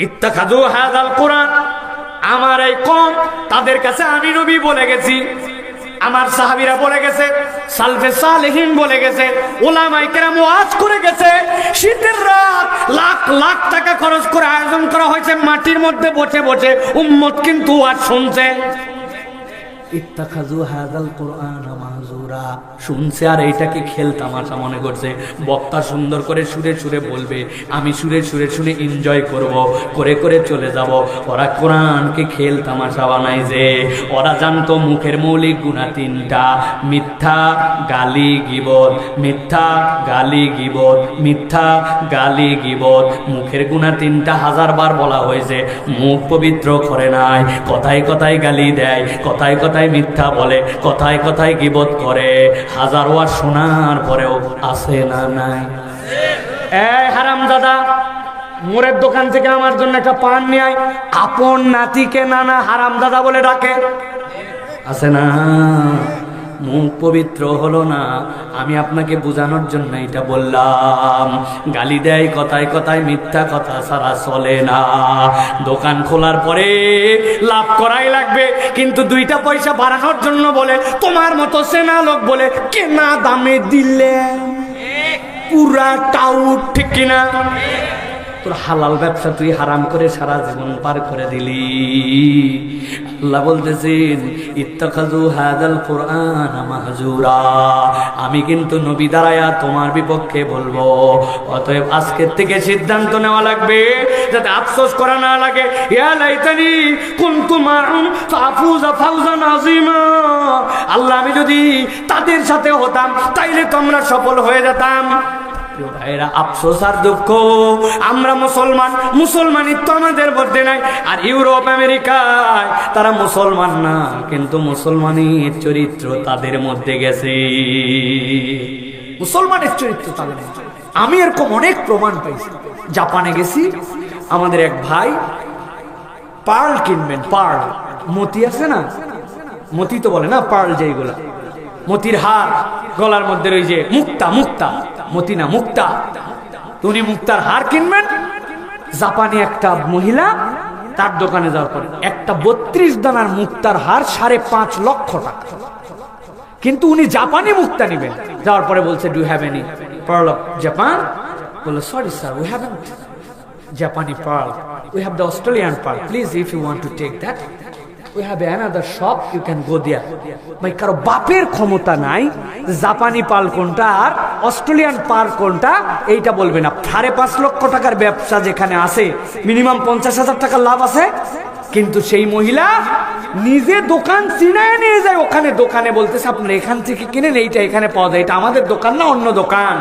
ইত্তাখাযু হাযাল কুরআন, আমার এই কওম, তাদের কাছে আমি নবী বলে গেছি, আমার সাহাবীরা বলে গেছে, সালফে সালেহিন বলে গেছে, উলামায়ে কেরাম ওয়াজ করে গেছে। শীতের রাত লাখ লাখ টাকা খরচ করে আয়োজন করা হয়েছে, মাটির মধ্যে বসে বসে উম্মত কিন্তু ওয়াজ শুনছে। ইত্তাখাযু হাযাল কুরআনা মাহজুরা, শুনছে আর এইটাকে খেল তামাশা মনে করছে। বক্তা সুন্দর করে সুরে সুরে বলবে, আমি সুরে সুরে শুনে এনজয় করব, করে করে চলে যাব। ওরা কোরআনকে খেল তামাশা বানায় যে। ওরা জানতো মুখের মৌলিক গুনাহ 3টা, মিথ্যা, গালি, গীবত। মিথ্যা, গালি, গীবত, মিথ্যা, গালি, গীবত। মুখের গুনাহ 3টা 1000 বার বলা হয়েছে। মুখ পবিত্র করে নাই, কথায় কথায় গালি দেয়, কথায় কথায় মিথ্যা বলে, কথায় কথায় গীবত করে। 1000 ওয়াজ শোনার পরেও আছে না নাই? এই হারামজাদা, মোরের দোকান থেকে আমার জন্য একটা পান নিয়ে আয়। আপন নাতিকে নানা হারামজাদা বলে ডাকে, আছে না? মুখ পবিত্র হলো না। আমি আপনাকে বোঝানোর জন্য এটা বললাম। গালি দেয়, কথায় কথায় মিথ্যা কথা ছাড়া চলে না। দোকান খোলার পরে লাভ করাই লাগবে, কিন্তু 2টা পয়সা বাড়ানোর জন্য বলে তোমার মতো সেনা লোক বলে কেনা দামে দিলে পুরা টাউট, ঠিক কিনা? তোর হালাল ব্যবসা তুই হারাম করে সারা জীবন পার করে দিলি। আল্লাহ বলতেছেন ইত্তাখাযু হাযাল কুরআনা মাহজুরা। আমি কিন্তু নবী দাঁড়ায়া তোমার বিপক্ষে বলবো। অতএব আজকের থেকে সিদ্ধান্ত নেওয়া লাগবে যাতে আফসোস করা না লাগে। ইয়া লাইতানি কুনতু মা'হুম ফাফুযা ফাওজান আযীমা। আল্লাহ আমি যদি তাদের সাথে হতাম তাইলে তোমরা সফল হয়ে যেতাম। ভাইরা, আফসোস আর দুঃখ, আমরা মুসলমান, মুসলমানিত্ব আমাদের মধ্যে নাই। আর ইউরোপ আমেরিকায় তারা মুসলমান না, কিন্তু মুসলমানের চরিত্র তাদের মধ্যে গেছে। মুসলমানের চরিত্র তাদের মধ্যে। আমি এরকম অনেক প্রমাণ পাইছি। জাপানে গেছি, আমাদের এক ভাই পার্ল কিনবেন, পার্ল, মতি আছে না, মতি তো বলে না, পার্ল যেগুলা, মতির হার, গলার মধ্যে ওই যে মুক্তা, মুক্তা, মতি না, মুক্তা। উনি মুক্তার হার কিনবেন। জাপানি একটা মহিলা তার দোকানে যাওয়ার পরে একটা 32 দানার মুক্তার হার 5.5 লক্ষ টাকা। কিন্তু উনি জাপানি মুক্তা নেবেন। যাওয়ার পরে বলছে do have any pearl of Japan? বললো sorry sir, we haven't Japanese pearl, we have the Australian pearl, please if you want to take that we have another shop, you can go there. ভাই, কারো বাপের ক্ষমতা নাই জাপানি পাল কোনটা আর Australian পাল কোনটা এইটা বলবে না। 5.5 লক্ষ টাকার ব্যবসা যেখানে আছে, মিনিমাম 50,000 টাকার লাভ আছে, কিন্তু সেই মহিলা নিজে দোকান চিনায় নিয়ে যায়, ওখানে দোকানে বলতেছে আপনারা এখান থেকে কিনেন, এইটা এখানে পাওয়া যায়, এটা আমাদের দোকান না অন্য দোকান।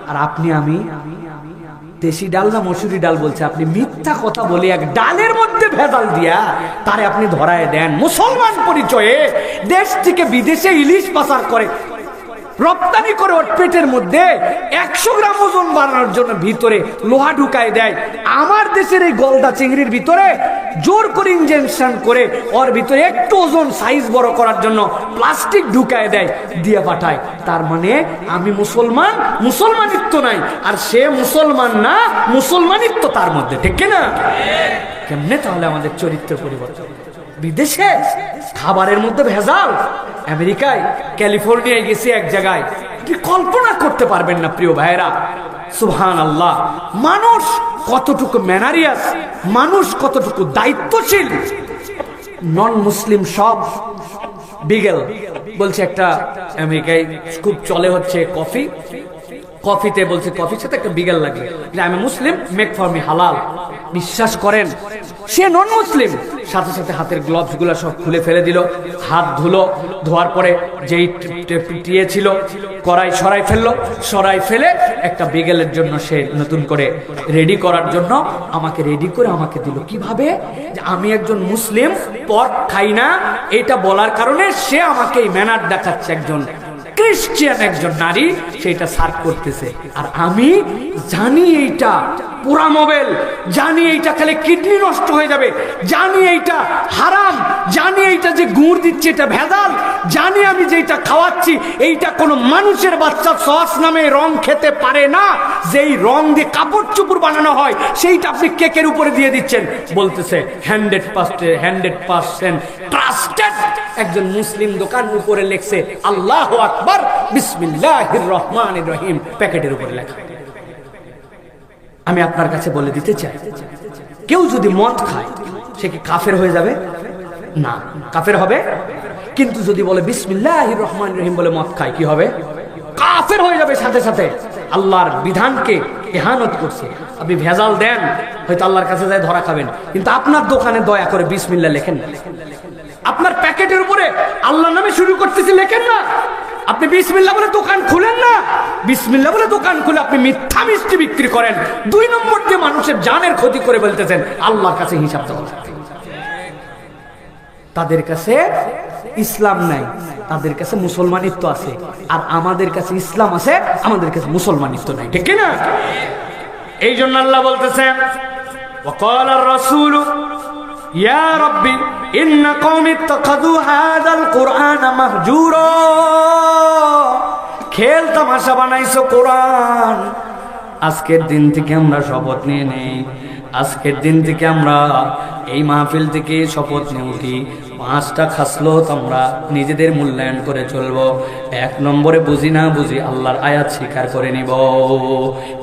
আর আপনি আমি দেশি ডাল না মসুরি ডাল বলছে, আপনি মিথ্যা কথা বলে এক ডালের মধ্যে ভেজাল দিয়া তারে আপনি ধরায় দেন। মুসলমান পরিচয়ে দেশ থেকে বিদেশে ইলিশ পাচার করে, রপ্তানি করে, ওর পেটের মধ্যে 100 গ্রাম ওজন বাড়ানোর জন্য ভিতরে লোহা ঢুকায় দেয়। আমার দেশের এই গলদা চিংড়ির ভিতরে জোর করে ইনজেকশন করে ওর ভিতরে একটু ওজন সাইজ বড় করার জন্য প্লাস্টিক ঢুকায় দেয়, দিয়ে পাঠায়। তার মানে আমি মুসলমান, মুসলমানিত্ব নাই, আর সে মুসলমান না, মুসলমানিত্ব তার মধ্যে, ঠিক না? কেমনে তাহলে আমাদের চরিত্র পরিবর্তন? বিদেশে খাবারের মধ্যে ভেজাল, আমেরিকায় ক্যালিফোর্নিয়ায় গেছি এক জায়গায়, কল্পনা করতে পারবেন না প্রিয় ভাইরা। সুবহানাল্লাহ, মানুষ কতটুকু ম্যানারিয়াস, মানুষ কতটুকু দায়িত্বশীল। নন মুসলিম সব বিগেল বলছে, একটা আমেরিকায় খুব চলে হচ্ছে কফি, কফিতে বলছে কফির সাথে একটা বিগেল লাগে, আমি মুসলিম, মেক ফর মি হালাল। বিশ্বাস করেন সে নন মুসলিম, সাথে সাথে হাতের গ্লাভস গুলা সব খুলে ফেলে দিল, হাত ধুলো, ধোয়ার পরে যেই টিয়ে ছিল কড়াই সরাই ফেললো, সরাই ফেলে একটা বিগেলের জন্য সে নতুন করে রেডি করার জন্য আমাকে রেডি করে আমাকে দিল। কিভাবে? যে আমি একজন মুসলিম, পর্ক খাই না, এটা বলার কারণে সে আমাকে এই ম্যানার দেখাচ্ছে, একজন ক্রিশ্চিয়ান একজন নারী সেটা সার্ভ করতেছে। আর আমি জানি এইটা পুরা মোবাইল, জানি এইটা খেলে কিডনি নষ্ট হয়ে যাবে, জানি এইটা হারাম, জানি এইটা যে গুড় দিচ্ছে এটা ভেজাল, জানি আমি যেটা খাওয়াচ্ছি এইটা কোনো মানুষের বাচ্চা সস নামে রং খেতে পারে না, যেই রং দিয়ে কাপড় চোপড় বানানো হয় সেইটা আপনি কেকের উপরে দিয়ে দিচ্ছেন। বলতেছে 100% ট্রাস্টেড একজন মুসলিম দোকান, উপরে লেখছে আল্লাহু আকবার বিসমিল্লাহির রহমানির রহিম, প্যাকেটের উপরে লেখা। আমি আপনার কাছে বলে দিতে চাই, কেউ যদি মদ খায় সে কি কাফের হয়ে যাবে? না, কাফের হবে। কিন্তু যদি বলে বিসমিল্লাহির রহমানির রহিম বলে মদ খায়, কি হবে? কাফের হয়ে যাবে সাথে সাথে। আল্লাহর বিধানকে ইহানত করছে। আপনি ভেজাল দেন, হয়তো আল্লাহর কাছে যায় ধরা খাবেন, কিন্তু আপনার দোকানে দয়া করে বিসমিল্লাহ লেখেন না, আপনার প্যাকেটের উপরে আল্লাহর নামে শুরু করতেছি লেখেন না। আপনি বিসমিল্লাহ বলে দোকান খুলেন না, বিসমিল্লাহ বলে দোকান খুলে আপনি মিথ্যা মিষ্টি বিক্রি করেন। 2 নম্বর দিয়ে মানুষের জানের ক্ষতি করে বলতেছেন আল্লাহর কাছে হিসাব দেওয়া। তাদের কাছে ইসলাম নাই, তাদের কাছে মুসলমানিত্ব আছে, আর আমাদের কাছে ইসলাম আছে, আমাদের কাছে মুসলমানিত্ব নাই, ঠিক না? এই জন্য আল্লাহ বলতেছেন ওয়াকালার রাসূল ইয়া রাব্বি ইন্না কওমি ইত্তাখাযু হাযাল কুরআনা মাহজুরা। খেল তামাশা বানাইছো কোরআন। আজকের দিন থেকে আমরা শপথ নিয়ে নেই, আজকের দিন থেকে আমরা এই মাহফিল থেকে শপথ নিয়ে উঠি, 5টা খাসলত আমরা নিজেদের মূল্যায়ন করে চলবো। 1 নম্বরে বুঝি না বুঝি আল্লাহর আয়াত স্বীকার করে নিব,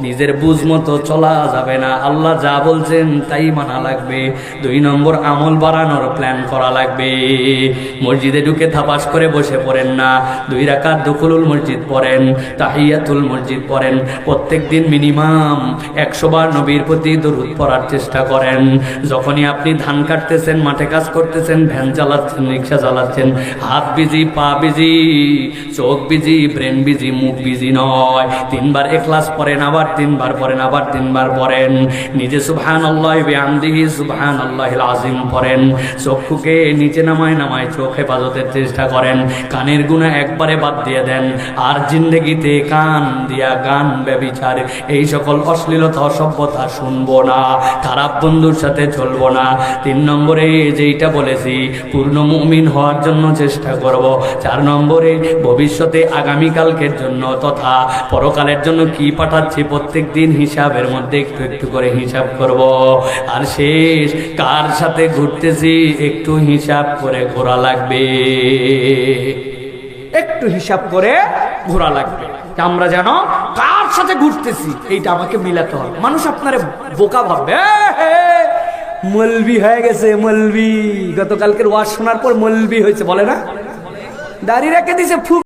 নিজের বুঝ মতো চলা যাবে না, আল্লাহ যা বলছেন তাই মানা লাগবে। 2 নম্বর আমল বাড়ানোর প্ল্যান করা লাগবে। মসজিদে ঢুকে থাপাস করে বসে পড়েন না, 2 রাকাত দুখুলুল মসজিদ পড়েন, তাহিয়াতুল মসজিদ পড়েন, প্রত্যেক দিন মিনিমাম 100 বার নবীর প্রতি দরুদ পড়ার চেষ্টা করেন। যখনই আপনি ধান কাটতেছেন, মাঠে কাজ করতেছেন, ভ্যান চালাচ্ছেন, রিক্সা চালাচ্ছেন, হাত বিজি, পা বিজি, চোখ বিজি, ব্রেন বিজি, মুখ বিজি নয়। 3 বার ইখলাস পড়েন, আবার 3 বার পড়েন, আবার 3 বার পড়েন। নিজে সুবহানাল্লাহি বিহামদিহি সুবহানাল্লাহিল আযীম পড়েন। চক্ষুকে নিচে নামায় নামায় চোখ হেফাজতের চেষ্টা করেন। কানের গুনাহ একবারে বাদ দিয়ে দেন, আর জিন্দেগিতে কান দিয়া গান, ব্যভিচার, এই সকল অশ্লীলতা অসভ্যতা শুনবো না, খারাপ বন্ধুর সাথে চলবো না। 3 নম্বরে যেইটা বলেছি, পূর্ণ মুমিন হওয়ার জন্য চেষ্টা করব। 4 নম্বরে ভবিষ্যতে আগামীকালকের জন্য তথা পরকালের জন্য কি পাঠাচ্ছি প্রত্যেক দিন হিসাবের মধ্যে একটু একটু করে হিসাব করব। আর শেষ, কার সাথে ঘুরতেছি একটু হিসাব করে ঘোরা লাগবে, একটু হিসাব করে ঘোরা লাগবে। আমরা যেন কার সাথে ঘুরতেছি এইটা আমাকে মিলাতে হবে। মানুষ আপনারে বোকা ভাববে, মলবি হয়ে গেছে, মলবি, গতকালকের ওয়াজ শোনার পর মলবি হয়েছে, বলে না, দাড়ি রেখে দিছে,